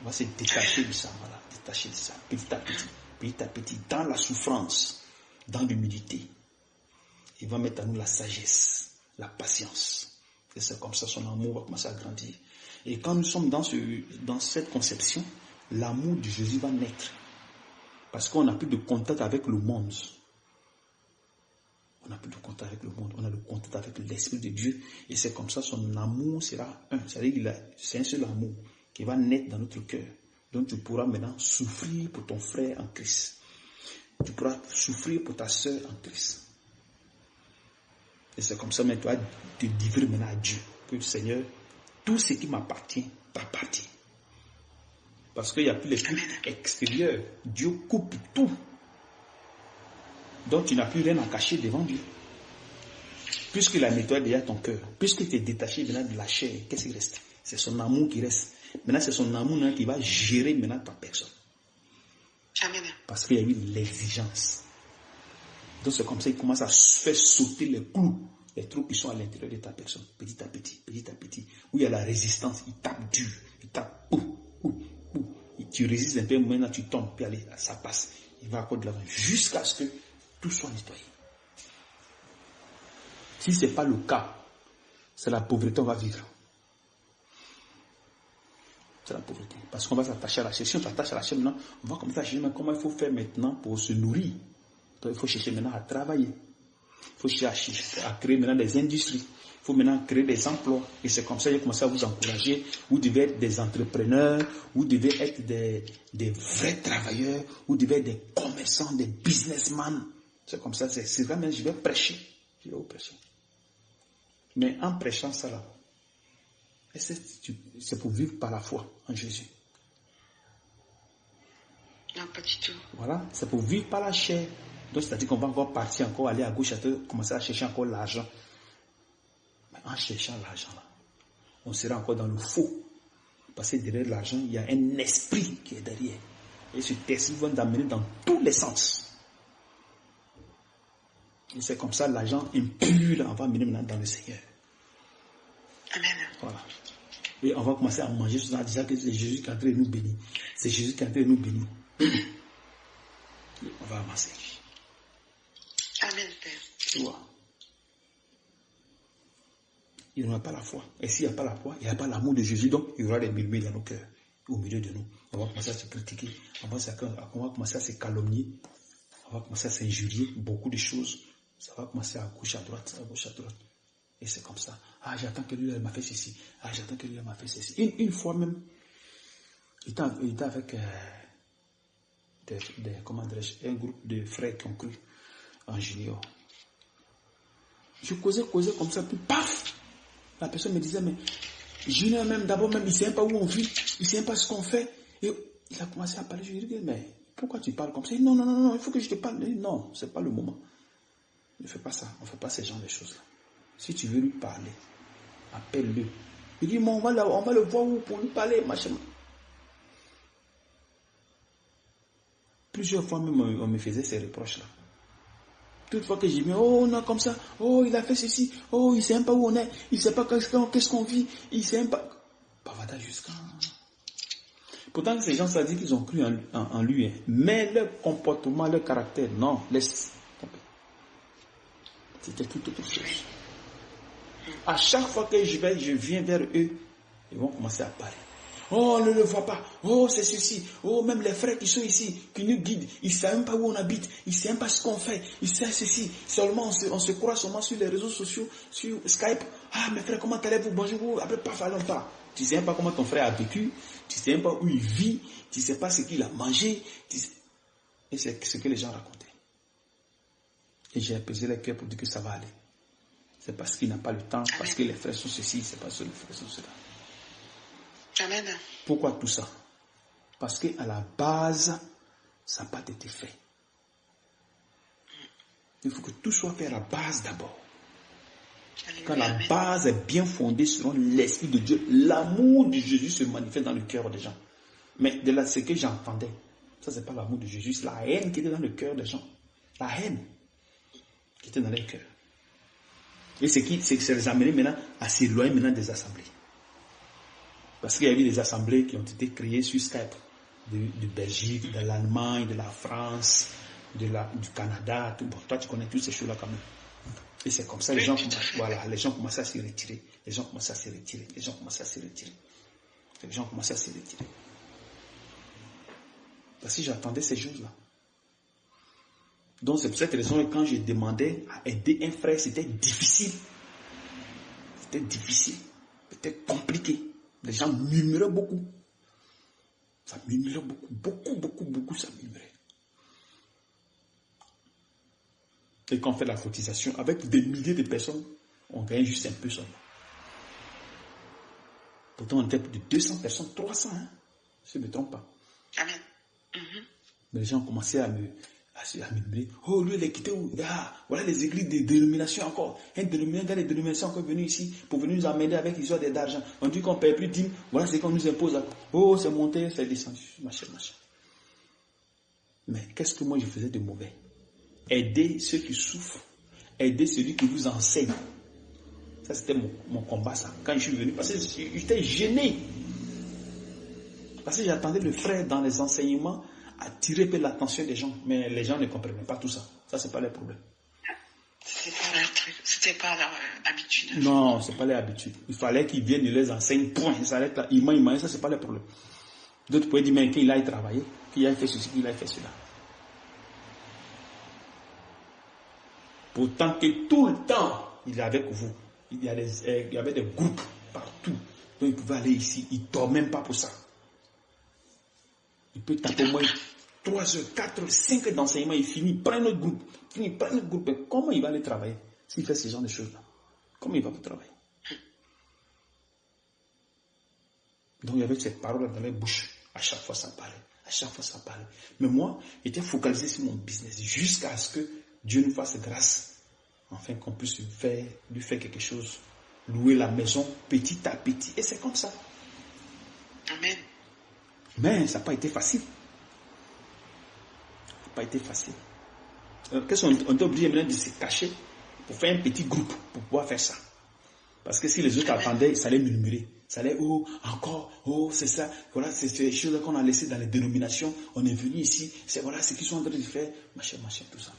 On va se détacher de ça, voilà, détacher de ça, petit à petit, dans la souffrance, dans l'humilité. Il va mettre à nous la sagesse, la patience. Et c'est comme ça, son amour va commencer à grandir. Et quand nous sommes dans cette conception, l'amour de Jésus va naître. Parce qu'on n'a plus de contact avec le monde. On n'a plus de contact avec le monde. On a le contact avec l'Esprit de Dieu. Et c'est comme ça, son amour sera un. C'est-à-dire c'est un seul amour qui va naître dans notre cœur. Donc tu pourras maintenant souffrir pour ton frère en Christ. Tu pourras souffrir pour ta soeur en Christ. Et c'est comme ça, mais tu vas te livrer maintenant à Dieu. Que le Seigneur, tout ce qui m'appartient, t'appartient. Parce qu'il n'y a plus les trucs extérieurs. Dieu coupe tout. Donc tu n'as plus rien à cacher devant Dieu. Puisqu'il a nettoyé déjà ton cœur, puisque tu es détaché maintenant de la chair, qu'est-ce qui reste? C'est son amour qui reste. Maintenant, c'est son amour qui va gérer maintenant ta personne. Amen. Parce qu'il y a eu l'exigence. Donc c'est comme ça qu'il commence à faire sauter les clous, les trous qui sont à l'intérieur de ta personne, petit à petit, où il y a la résistance, il tape dur, il tape, tu résistes un peu, maintenant tu tombes, puis allez, ça passe. Il va encore de l'avant, jusqu'à ce que tout soit nettoyé. Si ce n'est pas le cas, c'est la pauvreté, on va vivre. C'est la pauvreté. Parce qu'on va s'attacher à la chair. Si on s'attache à la chair maintenant, on va commencer à chercher comment il faut faire maintenant pour se nourrir. Donc il faut chercher maintenant à travailler. Il faut chercher à créer maintenant des industries. Il faut maintenant créer des emplois. Et c'est comme ça que j'ai commencé à vous encourager. Vous devez être des entrepreneurs. Vous devez être des vrais travailleurs. Vous devez être des commerçants, des businessmen. C'est comme ça. C'est vraiment, je vais prêcher. Je vais vous prêcher. Mais en prêchant ça là, c'est pour vivre par la foi en Jésus. Non, pas du tout. Voilà, c'est pour vivre par la chair. Donc, c'est-à-dire qu'on va encore partir, encore aller à gauche, commencer à chercher encore l'argent. Mais en cherchant l'argent, là, on sera encore dans le faux. Parce que derrière l'argent, il y a un esprit qui est derrière. Et cet esprit va nous amener dans tous les sens. Et c'est comme ça, l'argent impur, là, on va amener maintenant dans le Seigneur. Amen. Voilà. Et on va commencer à manger en disant que c'est Jésus qui est en train de nous bénir. C'est Jésus qui est en train de nous bénir. On va avancer. Amen, Père. Tu vois. il n'y aura pas la foi. Et s'il n'y a pas la foi, il n'y a pas l'amour de Jésus, donc il y aura des murmures dans nos cœurs, au milieu de nous. On va commencer à se critiquer, on va commencer à se calomnier, on va commencer à s'injurier, beaucoup de choses. Ça va commencer à gauche, à droite, à gauche, à droite. Et c'est comme ça. Ah, j'attends que lui, elle m'a fait ceci. Ah, j'attends que lui, elle m'a fait ceci. Une fois même, il était avec un groupe de frères qui ont cru en junior. Je causais comme ça, puis paf! La personne me disait, mais junior même, d'abord même, il ne sait même pas où on vit, il ne sait même pas ce qu'on fait. Et il a commencé à parler, je lui ai dit, mais pourquoi tu parles comme ça? Il dit, non, il faut que je te parle. Il dit, non, ce n'est pas le moment. Ne fais pas ça, on ne fait pas ce genre de choses-là. Si tu veux lui parler, appelle-le. Il dit, on va le voir où pour lui parler, machin. Plusieurs fois même, on me faisait ces reproches-là. Toutefois que j'ai dit, oh non, comme ça, oh il a fait ceci, oh il ne sait même pas où on est, il ne sait pas qu'est-ce qu'on vit, il ne sait même pas. Pavada jusqu'à. Pourtant, ces gens, ça dit qu'ils ont cru en lui, hein. Mais leur comportement, leur caractère, non, laisse tomber. C'était tout autre chose. À chaque fois que je viens vers eux, ils vont commencer à parler. Oh, on ne le voit pas. Oh, c'est ceci. Oh, même les frères qui sont ici, qui nous guident, ils ne savent même pas où on habite. Ils ne savent même pas ce qu'on fait. Ils savent ceci. Seulement, on se croit seulement sur les réseaux sociaux, sur Skype. Ah, mes frères, comment allez-vous? Bonjour. Après, pas fait longtemps. Tu ne sais même pas comment ton frère a vécu. Tu ne sais même pas où il vit. Tu ne sais pas ce qu'il a mangé. Et c'est ce que les gens racontaient. Et j'ai apaisé les cœurs pour dire que ça va aller. C'est parce qu'il n'a pas le temps, parce que les frères sont ceci, c'est parce que les frères sont cela. Amen. Pourquoi tout ça? Parce qu'à la base, ça n'a pas été fait. Il faut que tout soit fait à la base d'abord. Quand la base est bien fondée sur l'Esprit de Dieu, l'amour de Jésus se manifeste dans le cœur des gens. Mais de là, ce que j'entendais, ça c'est pas l'amour de Jésus, c'est la haine qui était dans le cœur des gens. La haine qui était dans leur cœur. Et c'est que ça les a amenés maintenant à s'éloigner maintenant des assemblées. Parce qu'il y a eu des assemblées qui ont été créées sur Skype, de Belgique, de l'Allemagne, de la France, du Canada. Tout. Bon, toi, tu connais toutes ces choses-là quand même. Et c'est comme ça, les gens commencent à se retirer. Les gens commencent à se retirer. Les gens commencent à se retirer. Les gens commencent à se retirer. Parce que j'attendais ces choses-là. Donc c'est pour cette raison que quand je demandais à aider un frère, c'était difficile. C'était difficile. C'était compliqué. Les gens murmuraient beaucoup. Ça murmurait beaucoup, ça murmurait. Et quand on fait la cotisation, avec des milliers de personnes, on gagne juste un peu seulement. Pourtant, on était plus de 200 personnes, 300, hein, si je ne me trompe pas. Amen. Mais les gens ont commencé à murmurer. Oh, lui, il est quitté où? Ah, voilà les églises de dénomination encore. Un gars de dénomination encore venu ici pour venir nous amener avec l'histoire d'argent. On dit qu'on ne paye plus dîmes. Voilà ce qu'on nous impose. Oh, c'est monté, c'est descendu. Machin. Mais qu'est-ce que moi je faisais de mauvais? Aider ceux qui souffrent. Aider celui qui vous enseigne. Ça, c'était mon combat, ça. Quand je suis venu, parce que j'étais gêné. Parce que j'attendais le frère dans les enseignements attirer l'attention des gens. Mais les gens ne comprenaient pas tout ça. Ça, c'est pas leur problème. C'était pas leur habitude. Non, c'est pas leur habitude. Il fallait qu'ils viennent, ils les enseignent, point. Ils s'arrêtent là. Ils mangent, ça, c'est pas leur problème. D'autres pouvaient dire, mais qu'il aille travailler, qu'il aille faire ceci, qu'il aille faire cela. Pourtant que tout le temps, il est avec vous. Il y avait des groupes partout. Donc, il pouvait aller ici. Il ne dort même pas pour ça. Il peut taper au moins 3 heures, 4 heures, 5 heures d'enseignement. Il finit, prend un autre groupe. Mais comment il va aller travailler s'il fait ce genre de choses-là? Comment il va pour travailler? Donc, il y avait cette parole dans les bouches. À chaque fois, ça parlait. Mais moi, j'étais focalisé sur mon business jusqu'à ce que Dieu nous fasse grâce. Enfin, qu'on puisse lui faire quelque chose. Louer la maison petit à petit. Et c'est comme ça. Amen. Mais ça n'a pas été facile. Qu'est-ce qu'on est obligé maintenant de se cacher pour faire un petit groupe pour pouvoir faire ça? Parce que si les autres attendaient, ça allait murmurer. Ça allait, oh, encore, oh, c'est ça. Voilà, c'est ces choses qu'on a laissées dans les dénominations. On est venu ici. C'est voilà ce qu'ils sont en train de faire. Machin, tout ça.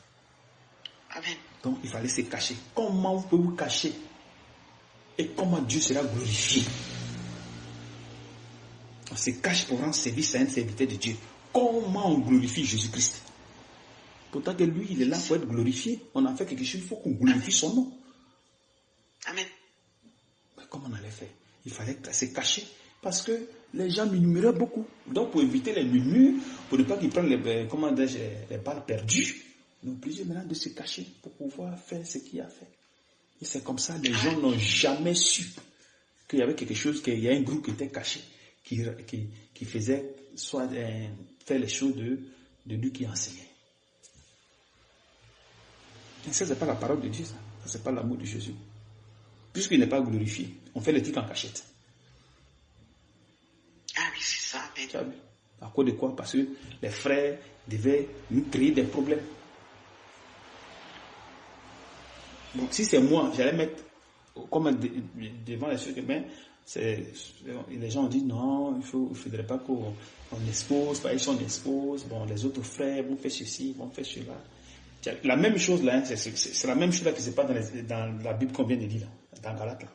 Amen. Donc, il fallait se cacher. Comment vous pouvez vous cacher Et comment Dieu sera glorifié? On se cache pour rendre service à un serviteur de Dieu. Comment on glorifie Jésus-Christ? Pourtant que lui, il est là pour être glorifié. On a fait quelque chose, il faut qu'on glorifie son nom. Amen. Mais comment on allait faire? Il fallait se cacher. Parce que les gens murmuraient beaucoup. Donc pour éviter les murmures, pour ne pas qu'ils prennent les balles perdues, ils ont obligé maintenant de se cacher pour pouvoir faire ce qu'il a fait. Et c'est comme ça, les gens n'ont jamais su qu'il y avait quelque chose, qu'il y a un groupe qui était caché, qui faisait soit faire les choses de lui qui enseignait. Et ça, c'est pas la parole de Dieu, ça. Ça, c'est pas l'amour de Jésus. Puisqu'il n'est pas glorifié, on fait les trucs en cachette. Ah oui, c'est ça. Amen. À cause de quoi? Parce que les frères devaient nous créer des problèmes. Donc si c'est moi, j'allais mettre comme devant les choses que les gens ont dit non, il ne faudrait pas qu'on expose, par exemple on expose, bon, les autres frères vont faire ceci, vont faire cela. La même chose là, c'est la même chose là qui se passe dans la Bible qu'on vient de lire, là, dans Galates là.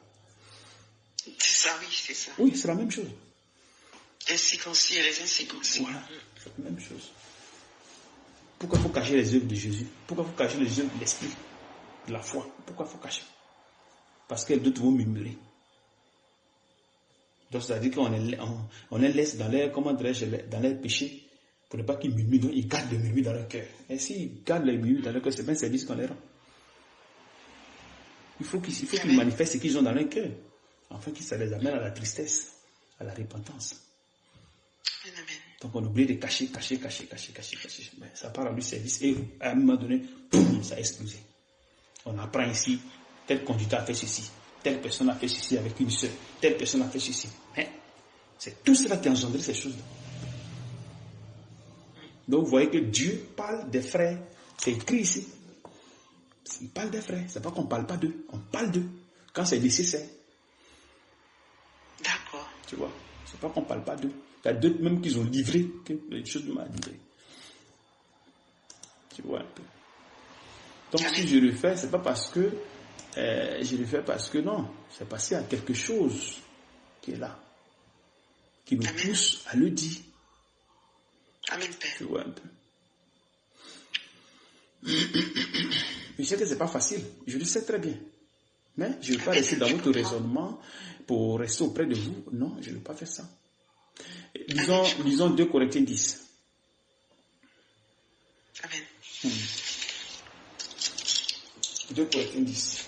C'est ça, oui, c'est ça. Oui, c'est la même chose. Incirconcis et les incirconcis. Voilà, c'est la même chose. Pourquoi il faut cacher les œuvres de Jésus? Pourquoi il faut cacher les œuvres de l'esprit, de la foi? Pourquoi il faut cacher? Parce que d'autres vont murmurer. Donc, c'est-à-dire qu'on les laisse dans leur péché pour ne pas qu'ils murmurent. Ils gardent le murmure dans leur cœur. Et s'ils gardent le murmure dans leur cœur, c'est pas un service qu'on leur rend. Il faut qu'ils manifestent ce qu'ils ont dans leur cœur, afin que ça les amène à la tristesse, à la repentance. Amen. Donc, on oublie de cacher. Mais ça part à lui service et à un moment donné, boum, ça a explosé. On apprend ici, tel conducteur a fait ceci, telle personne a fait ceci avec une sœur, telle personne a fait ceci. Mais c'est tout cela qui a engendré ces choses-là. Donc vous voyez que Dieu parle des frères. C'est écrit ici. Il parle des frères. C'est pas qu'on ne parle pas d'eux. On parle d'eux quand c'est nécessaire. D'accord. Tu vois, c'est pas qu'on ne parle pas d'eux. Il y a d'autres même qui ont livré que les choses de m'a livré. Tu vois un peu. Donc si je le fais, c'est pas parce que je le fais parce que non, c'est parce qu'il y a quelque chose qui est là, qui nous pousse à le dire. Amen, Père. Tu vois un peu. Je sais que c'est pas facile, je le sais très bien. Mais je ne veux pas rester dans votre raisonnement pour rester auprès de vous. Non, je ne veux pas faire ça. Lisons 2 Corinthiens 10. Amen. 2 Corinthiens 10.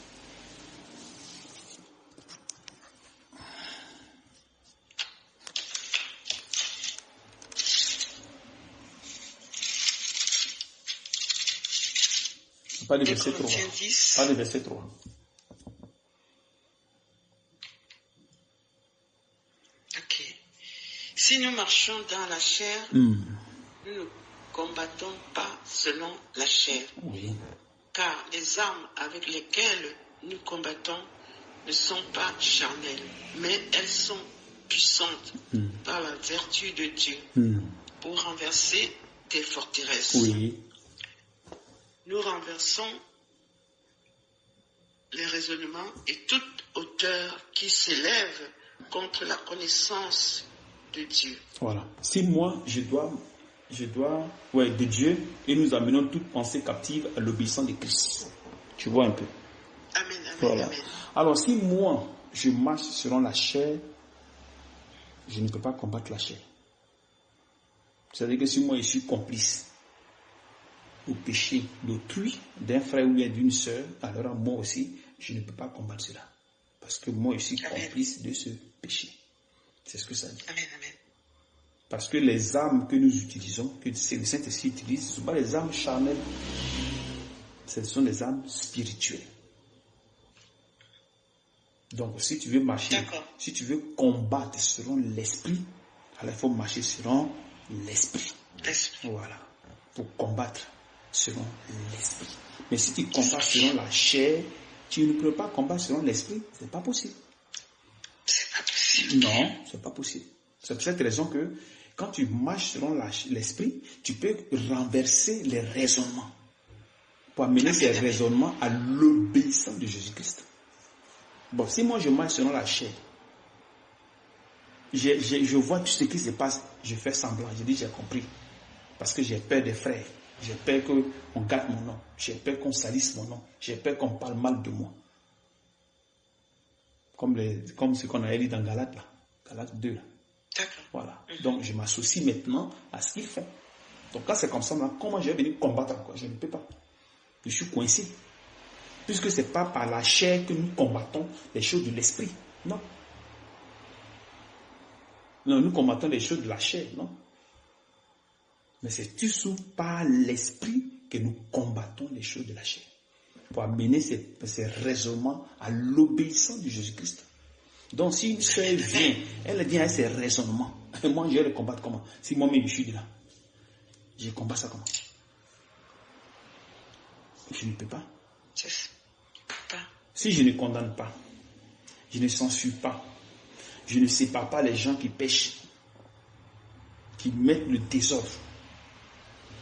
Pas le verset 3. Pas le verset 3. Ok. Si nous marchons dans la chair, nous ne combattons pas selon la chair. Oui. Car les armes avec lesquelles nous combattons ne sont pas charnelles, mais elles sont puissantes par la vertu de Dieu pour renverser des forteresses. Oui. Nous renversons les raisonnements et toute hauteur qui s'élève contre la connaissance de Dieu. Voilà. Si moi, je dois, de Dieu, et nous amenons toute pensée captive à l'obéissance de Christ. Tu vois un peu. Amen, amen, voilà. amen. Alors, si moi, je marche selon la chair, je ne peux pas combattre la chair. C'est-à-dire que si moi, je suis complice au péché d'autrui, d'un frère ou d'une sœur, alors moi aussi, je ne peux pas combattre cela. Parce que moi, je suis complice de ce péché. C'est ce que ça dit. Amen, amen. Parce que les armes que nous utilisons, que le Saint-Esprit utilise, ce ne sont pas les armes charnelles, ce sont des armes spirituelles. Donc, si tu veux marcher, si tu veux combattre selon l'esprit, alors il faut marcher selon l'esprit. Voilà. Pour combattre selon l'esprit. Mais si tu combats selon la chair, tu ne peux pas combattre selon l'esprit, c'est pas possible. C'est pas possible. Non, c'est pas possible. C'est pour cette raison que quand tu marches selon l'esprit, tu peux renverser les raisonnements pour amener ces raisonnements à l'obéissance de Jésus-Christ. Bon, si moi je marche selon la chair, je vois tout ce qui se passe, je fais semblant, je dis j'ai compris. Parce que j'ai peur des frères, j'ai peur qu'on gâte mon nom, j'ai peur qu'on salisse mon nom, j'ai peur qu'on parle mal de moi. Comme ce qu'on avait dit dans Galates, là. Galates 2. Là. Voilà. Donc je m'associe maintenant à ce qu'ils font. Donc quand c'est comme ça, là, comment je vais venir combattre encore? Je ne peux pas. Je suis coincé. Puisque ce n'est pas par la chair que nous combattons les choses de l'esprit. Non. Non, nous combattons les choses de la chair, non. Mais c'est toujours par l'esprit que nous combattons les choses de la chair. Pour amener ces raisonnements à l'obéissance de Jésus-Christ. Donc si une soeur vient, elle vient avec ses raisonnements. Et moi, je vais le combattre comment? Si moi-même je suis de là, je combat ça comment? Je ne peux pas. Si je ne condamne pas, je ne censure pas, je ne sépare pas les gens qui pêchent, qui mettent le désordre,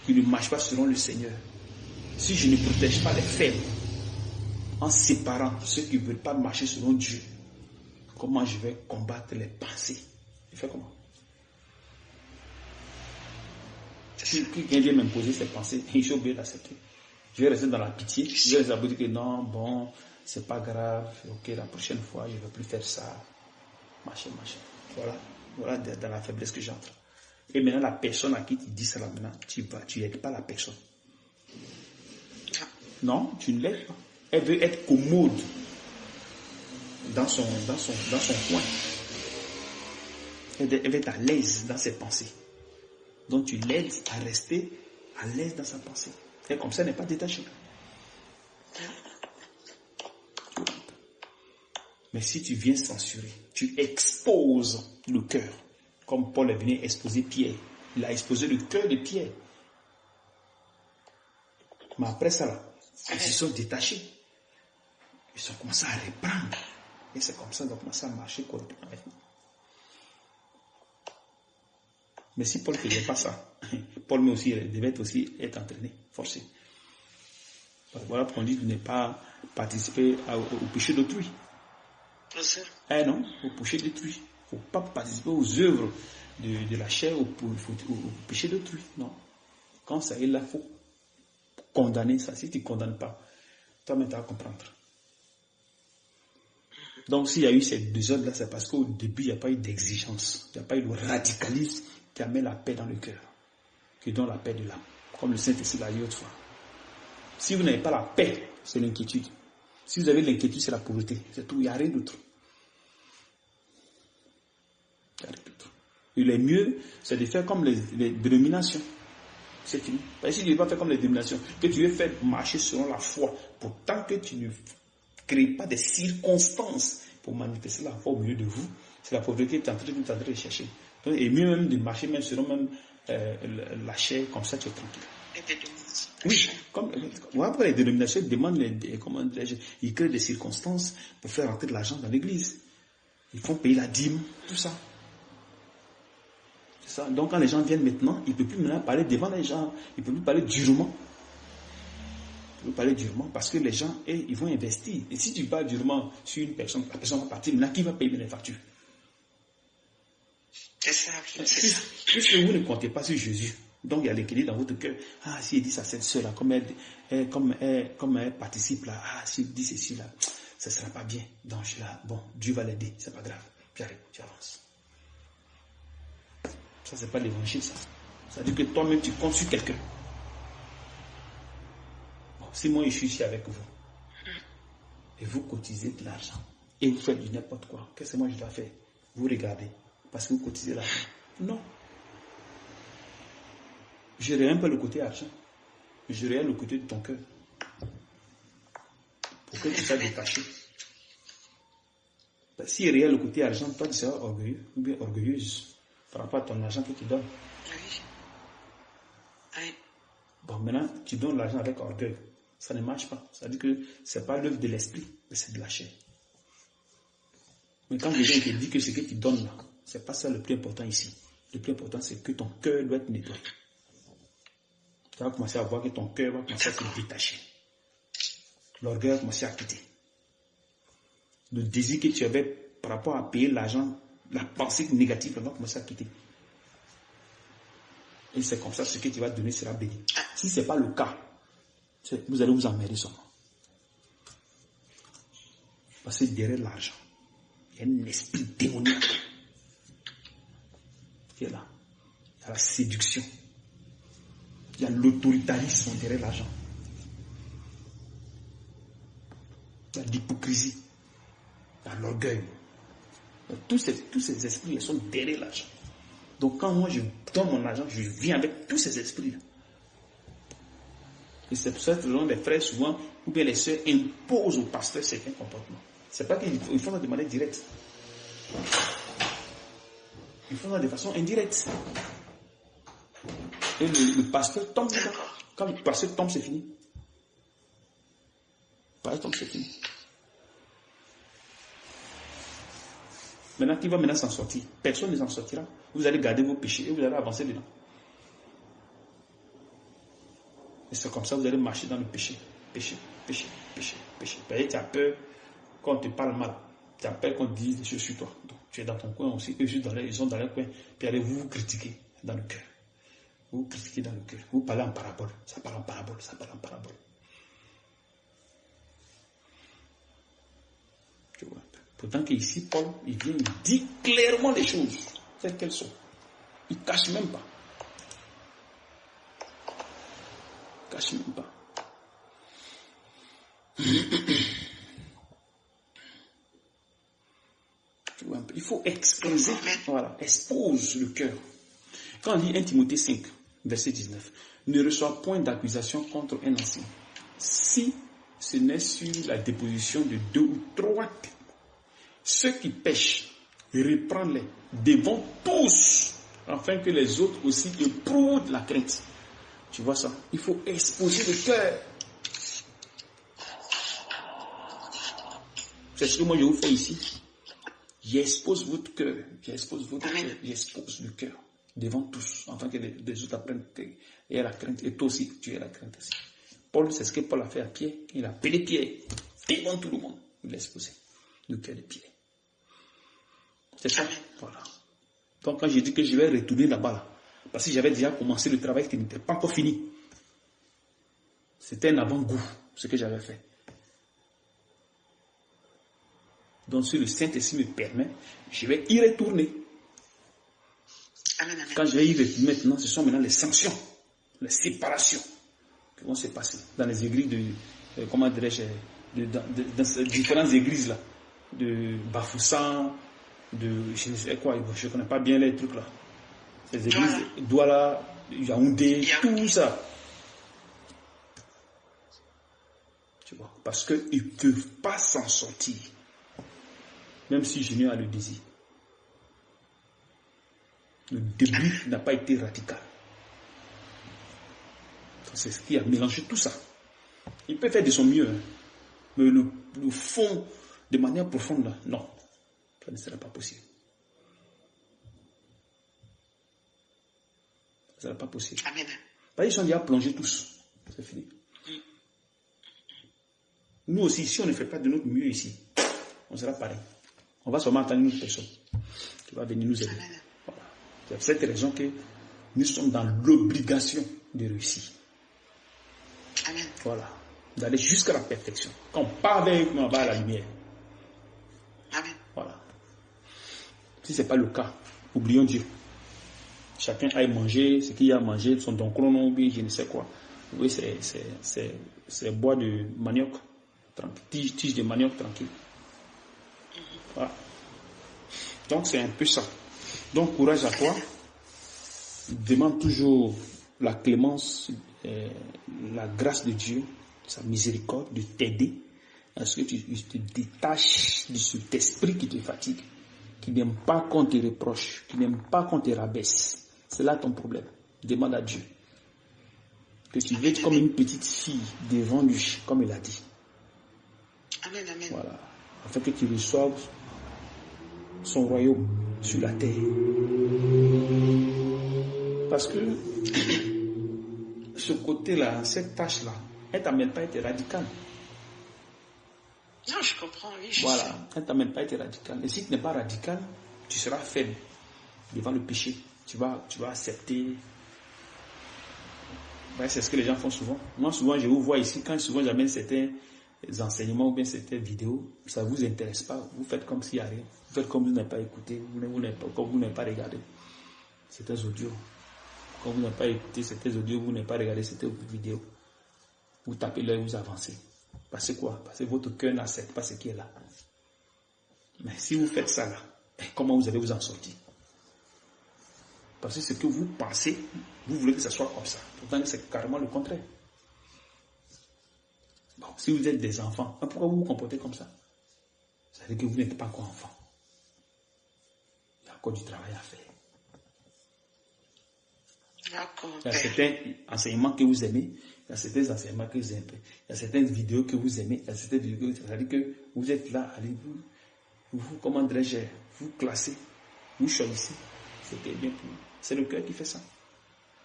qui ne marchent pas selon le Seigneur. Si je ne protège pas les faibles, en séparant ceux qui ne veulent pas marcher selon Dieu, comment je vais combattre les pensées? Je fais comment? Si quelqu'un vient m'imposer ses pensées, je suis obligé d'accepter. Je vais rester dans la pitié. Je vais dire que non, bon, c'est pas grave, ok, la prochaine fois, je ne vais plus faire ça. Machin. Voilà dans la faiblesse que j'entre. Et maintenant, la personne à qui tu dis ça, là, maintenant, tu n'aides pas la personne. Non, tu ne l'aides pas. Elle veut être commode dans son coin. Elle veut être à l'aise dans ses pensées. Donc tu l'aides à rester à l'aise dans sa pensée. Et comme ça, elle n'est pas détachée. Mais si tu viens censurer, tu exposes le cœur. Comme Paul est venu exposer Pierre. Il a exposé le cœur de Pierre. Mais après ça, là, ils se sont détachés. Ils ont commencé à reprendre. Et c'est comme ça qu'ils ont commencé à marcher correctement maintenant. Mais si Paul ne faisait pas ça, Paul aussi devait aussi être entraîné, forcé. Voilà pourquoi on dit de ne pas participer au péché d'autrui. Non, au péché d'autrui. Il ne faut pas participer aux œuvres de la chair, au péché d'autrui. Non. Quand ça est là, il faut condamner ça. Si tu ne condamnes pas, toi-même tu vas comprendre. Donc s'il y a eu ces désordres-là, c'est parce qu'au début, il n'y a pas eu d'exigence. Il n'y a pas eu de radicalisme qui amène la paix dans le cœur, qui donne la paix de l'âme, comme le Saint-Esprit l'a dit autrefois. Si vous n'avez pas la paix, c'est l'inquiétude. Si vous avez l'inquiétude, c'est la pauvreté. C'est tout, il n'y a rien d'autre. Il n'y a rien d'autre. Et le mieux, c'est de faire comme les dénominations. C'est fini. Parce que si tu ne veux pas faire comme les dénominations, que tu veux faire marcher selon la foi, pourtant que tu ne crées pas des circonstances pour manifester la foi au milieu de vous, c'est la pauvreté que tu es en train de chercher. Et mieux même de marcher même selon même la chair, comme ça tu es tranquille. Oui, après les dénominations demandent ils créent des circonstances pour faire rentrer de l'argent dans l'église. Ils font payer la dîme, tout ça. C'est ça. Donc quand les gens viennent maintenant, ils ne peuvent plus maintenant parler devant les gens, ils ne peuvent plus parler durement. Ils peuvent parler durement parce que les gens, ils vont investir. Et si tu parles durement sur une personne, la personne va partir, maintenant qui va payer les factures? C'est ça. Puisque vous ne comptez pas sur Jésus, donc il y a l'équilibre dans votre cœur. Ah, si il dit ça, cette soeur-là, comme elle participe là, ah, si il dit ceci là, ça ne sera pas bien. Donc je suis là, bon, Dieu va l'aider, c'est pas grave. J'arrive, j'avance. Ça, c'est pas l'évangile, ça. Ça veut dire que toi-même, tu comptes sur quelqu'un. Bon, si moi, je suis ici avec vous, et vous cotisez de l'argent, et vous faites du n'importe quoi, qu'est-ce que moi je dois faire? Vous regardez. Parce que vous cotisez l'argent. Non. Je n'aurai même pas le côté argent. Je n'aurai le côté de ton cœur. Pour que tu sois détaché. Si il y a le côté argent, toi tu seras orgueilleux ou bien orgueilleuse par rapport à ton argent que tu donnes. Oui. Bon, maintenant, tu donnes l'argent avec orgueil. Ça ne marche pas. Ça veut dire que ce n'est pas l'œuvre de l'esprit, mais c'est de la chair. Mais quand quelqu'un te dit que ce que tu donnes là, ce n'est pas ça le plus important ici. Le plus important, c'est que ton cœur doit être nettoyé. Tu vas commencer à voir que ton cœur va commencer à se détacher. L'orgueil va commencer à quitter. le désir que tu avais par rapport à payer l'argent, la pensée négative va commencer à quitter. Et c'est comme ça, ce que tu vas donner sera béni. Si ce n'est pas le cas, vous allez vous emmerder seulement. Parce que derrière l'argent, il y a un esprit démoniaque qui est là. Il y a la séduction. Il y a l'autoritarisme derrière l'argent. Il y a l'hypocrisie. Il y a l'orgueil. Tous ces esprits sont derrière l'argent. Donc quand moi je donne mon argent, je viens avec tous ces esprits-là. Et c'est pour ça que les frères souvent, ou bien les sœurs, imposent au pasteur certains comportements. C'est pas qu'ils font ça de manière directe. Ils font ça de façon indirecte. Et le pasteur tombe dedans. Quand le pasteur tombe, c'est fini. Le pasteur tombe, c'est fini. Maintenant, qui va maintenant s'en sortir? Personne ne s'en sortira. Vous allez garder vos péchés et vous allez avancer dedans. Et c'est comme ça que vous allez marcher dans le péché. Péché, péché, péché, péché. Et tu as peur qu'on te parle mal. Tu as peur qu'on te dise des choses sur toi. Donc, tu es dans ton coin aussi. Eux ils sont dans leur coin. Puis allez vous critiquer dans le cœur. Vous critiquez dans le cœur. Vous parlez en parabole. Ça parle en parabole. Ça parle en parabole. Tu vois. Pourtant qu'ici, Paul, il vient, il dit clairement les choses, telles qu'elles sont. Il ne cache même pas. Il ne cache même pas. Tu vois un peu. Il faut exposer, voilà, expose le cœur. Quand on lit 1 Timothée 5, verset 19, ne reçois point d'accusation contre un ancien, si ce n'est sur la déposition de 2 ou 3 témoins. Ceux qui pêchent, reprends-les devant tous, afin que les autres aussi éprouvent la crainte. Tu vois ça? Il faut exposer le cœur. C'est ce que moi je vous fais ici. J'expose votre cœur. J'expose votre cœur. J'expose le cœur devant tous, afin que les autres apprennent qu'il y a la crainte. Et toi aussi, tu as la crainte aussi. Paul, c'est ce que Paul a fait à Pierre. Il a appelé Pierre devant tout le monde. Il l'a exposé. Le cœur de Pierre. C'est ça. Voilà. Donc quand j'ai dit que je vais retourner là-bas, là, parce que j'avais déjà commencé le travail qui n'était pas encore fini. C'était un avant-goût, ce que j'avais fait. Donc si le Saint-Esprit me permet, je vais y retourner. Amen. Quand je vais y retourner maintenant, ce sont maintenant les sanctions, les séparations qui vont se passer dans les églises de, comment dirais-je, dans ces différentes églises là, de Bafoussam, de je ne sais quoi, je ne connais pas bien les trucs là. Les églises, Douala, Yaoundé, tout ça. Tu vois, parce qu'ils ne peuvent pas s'en sortir. Même si je n'ai pas le désir. Le début n'a pas été radical. C'est ce qui a mélangé tout ça. Il peut faire de son mieux, hein. Mais le fond, de manière profonde, là, non. Ça ne sera pas possible. Ça ne sera pas possible. Amen. Parce qu'ils sont déjà plongés tous. C'est fini. Nous aussi, si on ne fait pas de notre mieux ici, on sera pareil. On va seulement attendre une autre personne qui va venir nous aider. Voilà. C'est pour cette raison que nous sommes dans l'obligation de réussir. Amen. Voilà. D'aller jusqu'à la perfection. Quand on part avec nous, on va à la lumière. Amen. Voilà. Si ce n'est pas le cas, oublions Dieu. Chacun aille manger ce qu'il a à manger, son don chrono, je ne sais quoi. Oui, c'est bois de manioc, tige de manioc tranquille. Voilà. Donc c'est un peu ça. Donc courage à toi. Demande toujours la clémence, la grâce de Dieu, sa miséricorde, de t'aider à ce que tu te détaches de cet esprit qui te fatigue, qui n'aime pas qu'on te reproche, qui n'aime pas qu'on te rabaisse. C'est là ton problème. Demande à Dieu que tu veux être comme une petite fille devant lui, comme il a dit. Amen, amen. Voilà. Afin que tu reçoives son royaume sur la terre. Parce que ce côté-là, cette tâche-là, elle ne t'amène pas à être radicale. Non, je comprends, oui, voilà, quand tu n'as même pas été radical. Et si tu n'es pas radical, tu seras faible devant le péché. Tu vas accepter. Ouais, c'est ce que les gens font souvent. Moi, souvent, je vous vois ici, quand souvent j'amène certains enseignements ou bien certaines vidéos, ça ne vous intéresse pas. Vous faites comme s'il n'y a rien. Vous faites comme vous n'avez pas écouté, comme vous n'avez pas regardé certains audios. Comme vous n'avez pas écouté certains audios, vous n'avez pas regardé certaines vidéos. Vous tapez l'œil, vous avancez. Parce que quoi? Parce que votre cœur n'accepte pas ce qui est là. Mais si vous faites ça là, comment vous allez vous en sortir? Parce que ce que vous pensez, vous voulez que ça soit comme ça. Pourtant, c'est carrément le contraire. Bon, si vous êtes des enfants, pourquoi vous vous comportez comme ça? Ça veut dire que vous n'êtes pas encore enfant. Il y a encore du travail à faire. Il y a certains enseignements que vous aimez, il y a certains enseignements que vous aimez, il y a certaines vidéos que vous aimez, il y a certaines vidéos que vous aimez. Ça veut dire que vous êtes là, allez vous comment dirais-je, vous classez, vous choisissez. C'est bien pour vous. C'est le cœur qui fait ça.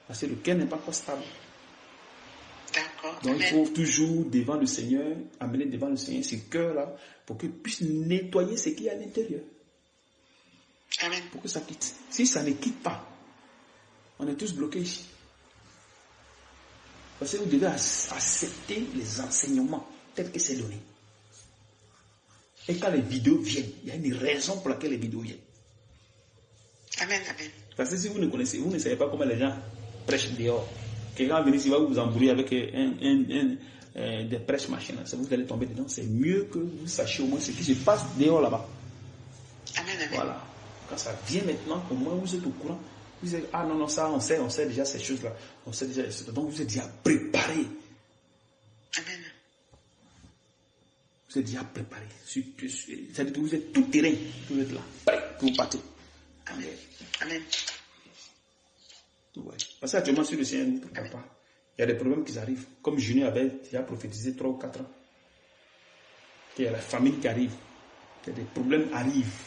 Parce que le cœur n'est pas encore stable. D'accord. Donc il faut toujours devant le Seigneur, amener devant le Seigneur ce cœur-là pour qu'il puisse nettoyer ce qu'il y a à l'intérieur. Amen. Pour que ça quitte. Si ça ne quitte pas, on est tous bloqués ici. Parce que vous devez accepter les enseignements tels que c'est donné. Et quand les vidéos viennent, il y a une raison pour laquelle les vidéos viennent. Amen, amen. Parce que si vous ne connaissez, vous ne savez pas comment les gens prêchent dehors. Quelqu'un va venir ici, va vous embrouiller avec des prêches machin. Vous allez tomber dedans. C'est mieux que vous sachiez au moins ce qui se passe dehors là-bas. Amen, amen. Voilà. Quand ça vient maintenant, au moins vous êtes au courant. Vous dites, ah non, ça, on sait déjà ces choses-là. On sait déjà. Donc vous êtes déjà préparé. Amen. Vous êtes déjà préparé. C'est-à-dire que vous êtes tout terrain. Vous êtes là, prêt pour partir. Amen. Amen. Ouais. Parce qu'actuellement, sur le Seigneur ne prépare pas. Il y a des problèmes qui arrivent. Comme Junior avait déjà prophétisé 3 ou 4 ans. Il y a la famine qui arrive. Il y a des problèmes arrivent.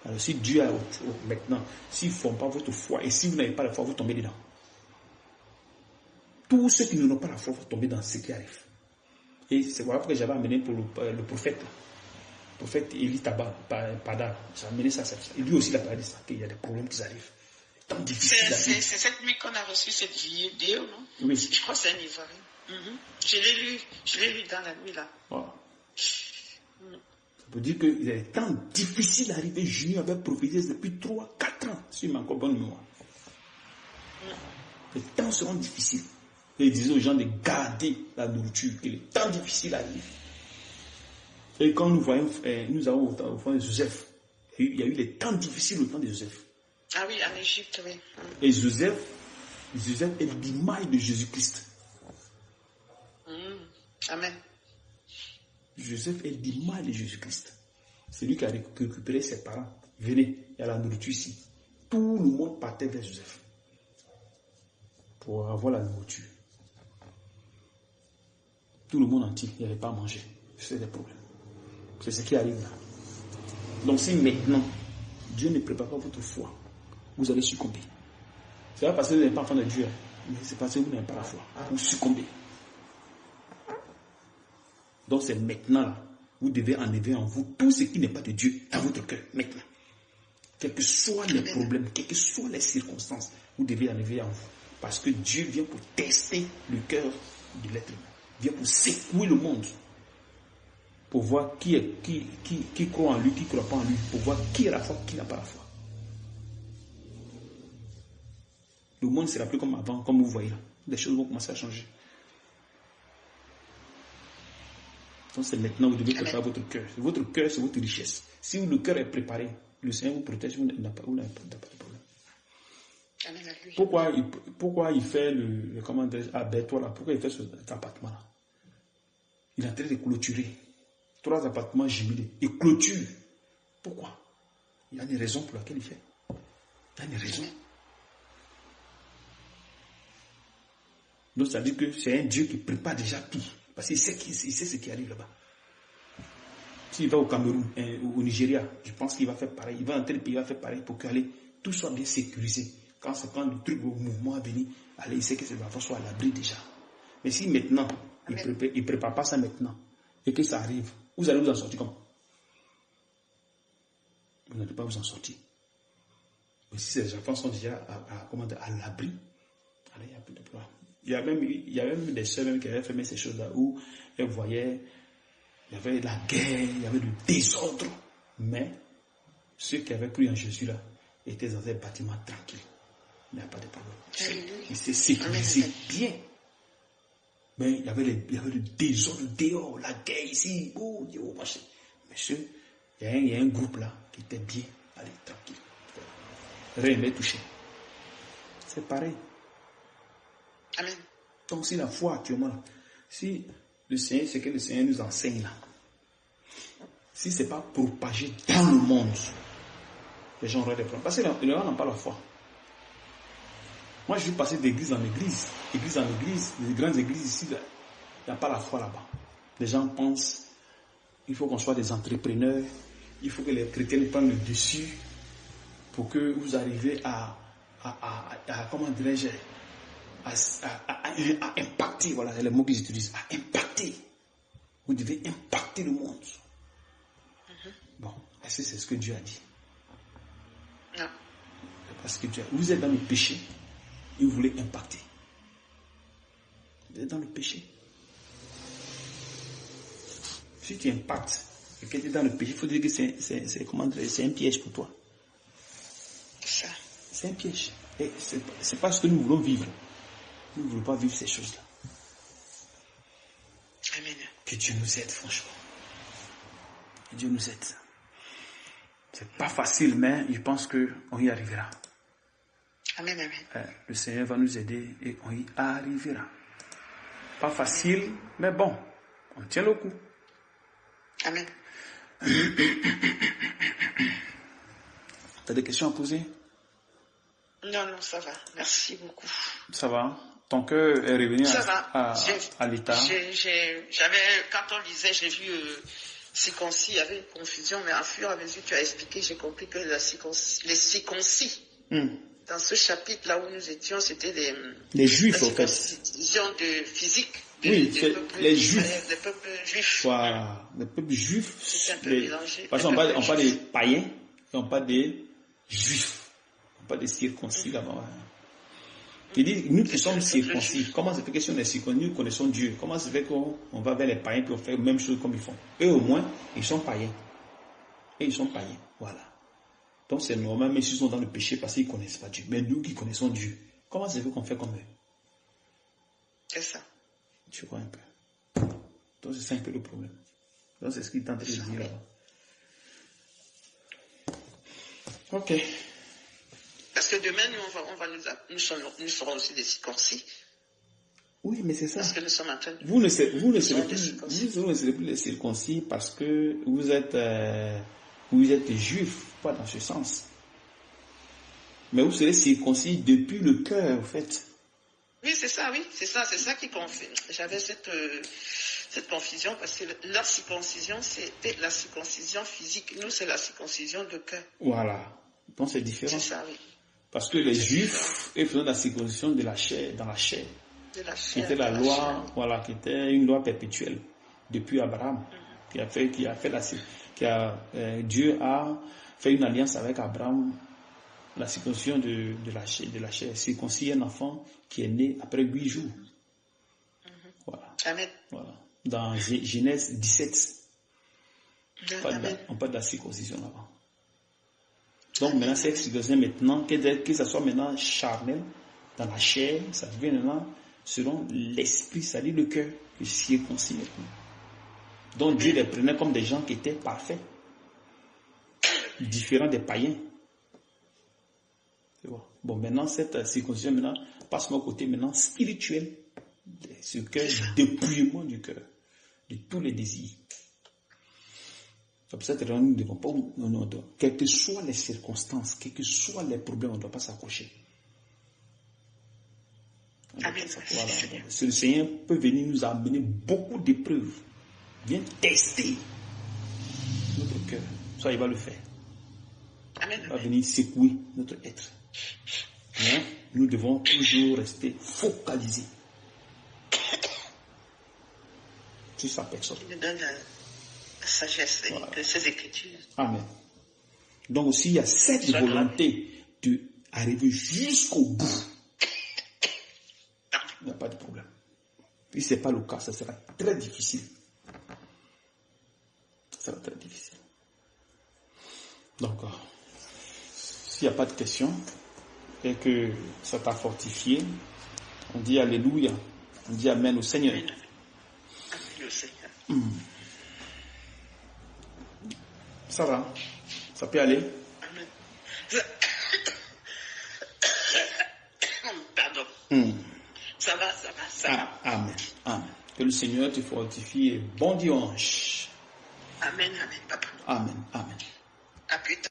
Alors si Dieu a maintenant, s'ils ne font pas votre foi, et si vous n'avez pas la foi, vous tombez dedans. Tous ceux qui n'ont pas la foi vont tomber dans ce qui arrive. Et c'est voilà pourquoi j'avais amené pour le prophète. Le prophète Élie Pada. J'ai amené ça. Et lui aussi, il a parlé de ça, qu'il y a des problèmes qui arrivent. C'est cette nuit qu'on a reçu cette vidéo, non? Oui. Je crois que c'est un Ivoirien. Je l'ai lu dans la nuit là. Voilà. Ça veut dire qu'il y a des temps difficiles à arriver. Junior avait prophétisé depuis 3-4 ans, si je m'en encore bonne mémoire. Les temps seront difficiles. Et il disait aux gens de garder la nourriture, que les temps difficiles arrivent. Et quand nous voyons, nous avons au fond de Joseph, il y a eu les temps difficiles au temps de Joseph. Ah oui, en Égypte, oui. Et Joseph est l'image de Jésus-Christ. Amen. Joseph est l'image de Jésus-Christ. C'est lui qui a récupéré ses parents. Venez, il y a la nourriture ici. Tout le monde partait vers Joseph pour avoir la nourriture. Tout le monde entier, il n'y avait pas à manger. C'est des problèmes. C'est ce qui arrive là. Donc si maintenant, Dieu ne prépare pas votre foi, vous allez succomber. C'est pas parce que vous n'êtes pas enfant de Dieu, mais c'est parce que vous n'avez pas la foi. Vous succombez. Donc c'est maintenant là, vous devez enlever en vous tout ce qui n'est pas de Dieu dans votre cœur, maintenant. Quels que soient les problèmes, quelles que soient les circonstances, vous devez enlever en vous. Parce que Dieu vient pour tester le cœur de l'être humain. Il vient pour secouer le monde. Pour voir qui croit en lui, qui ne croit pas en lui. Pour voir qui a la foi, qui n'a pas la foi. Le monde ne sera plus comme avant, comme vous voyez là. Les choses vont commencer à changer. Donc c'est maintenant que vous devez préparer votre cœur. Votre cœur, c'est votre richesse. Si le cœur est préparé, le Seigneur vous protège, vous n'avez pas de problème. Pourquoi il fait toi là, pourquoi il fait cet appartement là? Il est en train de clôturer 3 appartements jumelés. Il clôture. Pourquoi? Il y a une raison pour laquelle il fait. Il y a une raison. Donc ça veut dire que c'est un Dieu qui prépare déjà tout. Parce qu'il sait ce qui arrive là-bas. S'il va au Cameroun, au Nigeria, je pense qu'il va faire pareil. Il va dans tel pays, il va faire pareil pour que tout soit bien sécurisé. Quand le truc au mouvement à venir, il sait que ses enfants soient à l'abri déjà. Mais si maintenant, il ne prépare pas ça maintenant, et que ça arrive, Vous allez vous en sortir comment? Vous n'allez pas vous en sortir. Mais si ces enfants sont déjà à l'abri, il n'y a plus de problème. Il y a même des sœurs qui avaient fait ces choses-là où elles voyaient, il y avait la guerre, il y avait le désordre. Mais ceux qui avaient cru en Jésus là étaient dans un bâtiment tranquille. Il n'y a pas de problème. Il s'est sécurisé bien. Mais il y avait le désordre dehors, la guerre ici. Oh, Dieu, machin. Monsieur, il y a un groupe là qui était bien, allez, tranquille. Rien n'est touché. C'est pareil. Amen. Donc si la foi actuellement là, si le Seigneur, c'est que le Seigneur nous enseigne là, si ce n'est pas propagé dans le monde, les gens auraient des problèmes. Parce que les gens n'ont pas la foi. Moi, je suis passé d'église en église, les grandes églises ici, il n'y a pas la foi là-bas. Les gens pensent, il faut qu'on soit des entrepreneurs, il faut que les chrétiens prennent le dessus pour que vous arriviez à comment dirais-je, à impacter, voilà, c'est le mot qu'ils utilisent, à impacter. Vous devez impacter le monde. Bon, est-ce que c'est ce que Dieu a dit? Non. Parce que vous êtes dans le péché et vous voulez impacter. Vous êtes dans le péché. Si tu impactes et que tu es dans le péché, il faut dire que c'est un piège pour toi. C'est ça. C'est un piège. Et c'est pas ce que nous voulons vivre. Nous ne voulons pas vivre ces choses-là. Amen. Que Dieu nous aide, franchement. Que Dieu nous aide. C'est pas facile, mais je pense qu'on y arrivera. Amen, amen. Le Seigneur va nous aider et on y arrivera. Pas facile, mais bon, on tient le coup. Amen. Tu as des questions à poser? Non, ça va. Merci beaucoup. Ça va? Ton cœur est revenu à l'état? Quand on lisait, j'ai vu circoncis, il y avait une confusion, mais à fur et à mesure que tu as expliqué, j'ai compris que les circoncis, dans ce chapitre-là où nous étions, c'était les Juifs, en fait. De physique. Les Juifs. Les peuples juifs. Voilà, les peuples juifs. C'est un peu mélangé. Parce qu'on parle des païens et on parle des juifs. On parle des circoncis là-bas. Il dit, nous qui sommes circoncis, comment ça fait que si on est circoncis, nous connaissons Dieu? Comment ça fait qu'on va vers les païens et on fait la même chose comme ils font? Eux au moins, ils sont païens. Et ils sont païens. Voilà. Donc c'est normal, mais ils sont dans le péché parce qu'ils ne connaissent pas Dieu. Mais nous qui connaissons Dieu, comment ça fait qu'on fait comme eux? C'est ça. Tu vois un peu. Donc c'est ça un peu le problème. Donc c'est ce qu'il est en train de dire là-bas. Ok. Parce que demain, nous serons aussi des circoncis. Oui, mais c'est ça. Parce que nous sommes en train de... Vous ne serez plus les circoncis parce que vous êtes juifs, pas dans ce sens. Mais vous serez circoncis depuis le cœur, en fait. Oui, c'est ça qui confirme. J'avais cette confusion parce que la circoncision, c'était la circoncision physique. Nous, c'est la circoncision de cœur. Voilà. Donc c'est différent. C'est ça, oui. Parce que les Juifs, ils faisaient la circoncision de la chair, dans la chair. De la chair. Qui était la loi, voilà, qui était une loi perpétuelle depuis Abraham, Dieu a fait une alliance avec Abraham, la circoncision de la chair, circoncire un enfant qui est né après 8 jours. Voilà. Amen. Voilà. Dans Genèse 17, on parle de la circoncision là-bas. Donc maintenant, cette circoncision maintenant, que ça soit maintenant charnel, dans la chair, ça devient maintenant selon l'esprit, c'est-à-dire le cœur, que circoncis maintenant. Donc Dieu les prenait comme des gens qui étaient parfaits, différents des païens. Tu vois? Bon, maintenant, cette circoncision maintenant passe au côté maintenant spirituel, ce cœur, dépouillement du cœur, de tous les désirs. C'est pour ça que nous ne devons pas, quelles que soient les circonstances, quels que soient les problèmes, on ne doit pas s'accrocher. Amen. Voilà. Le Seigneur peut venir nous amener beaucoup d'épreuves. Viens tester notre cœur. Ça, il va le faire. Amen. Il va venir secouer notre être. Mais nous devons toujours rester focalisés sur sa personne. sagesse de ces Écritures. Amen. Donc aussi, il y a cette volonté d'arriver jusqu'au bout. Il n'y a pas de problème. Si ce n'est pas le cas, ça sera très difficile. Ça sera très difficile. Donc, s'il n'y a pas de questions et que ça t'a fortifié, on dit Alléluia. On dit Amen au Seigneur. Amen. Amen au Seigneur. Ça va. Ça peut aller. Amen. Pardon. Ça va. Amen. Amen. Que le Seigneur te fortifie et bon dimanche. Amen, papa. Amen. À plus tard.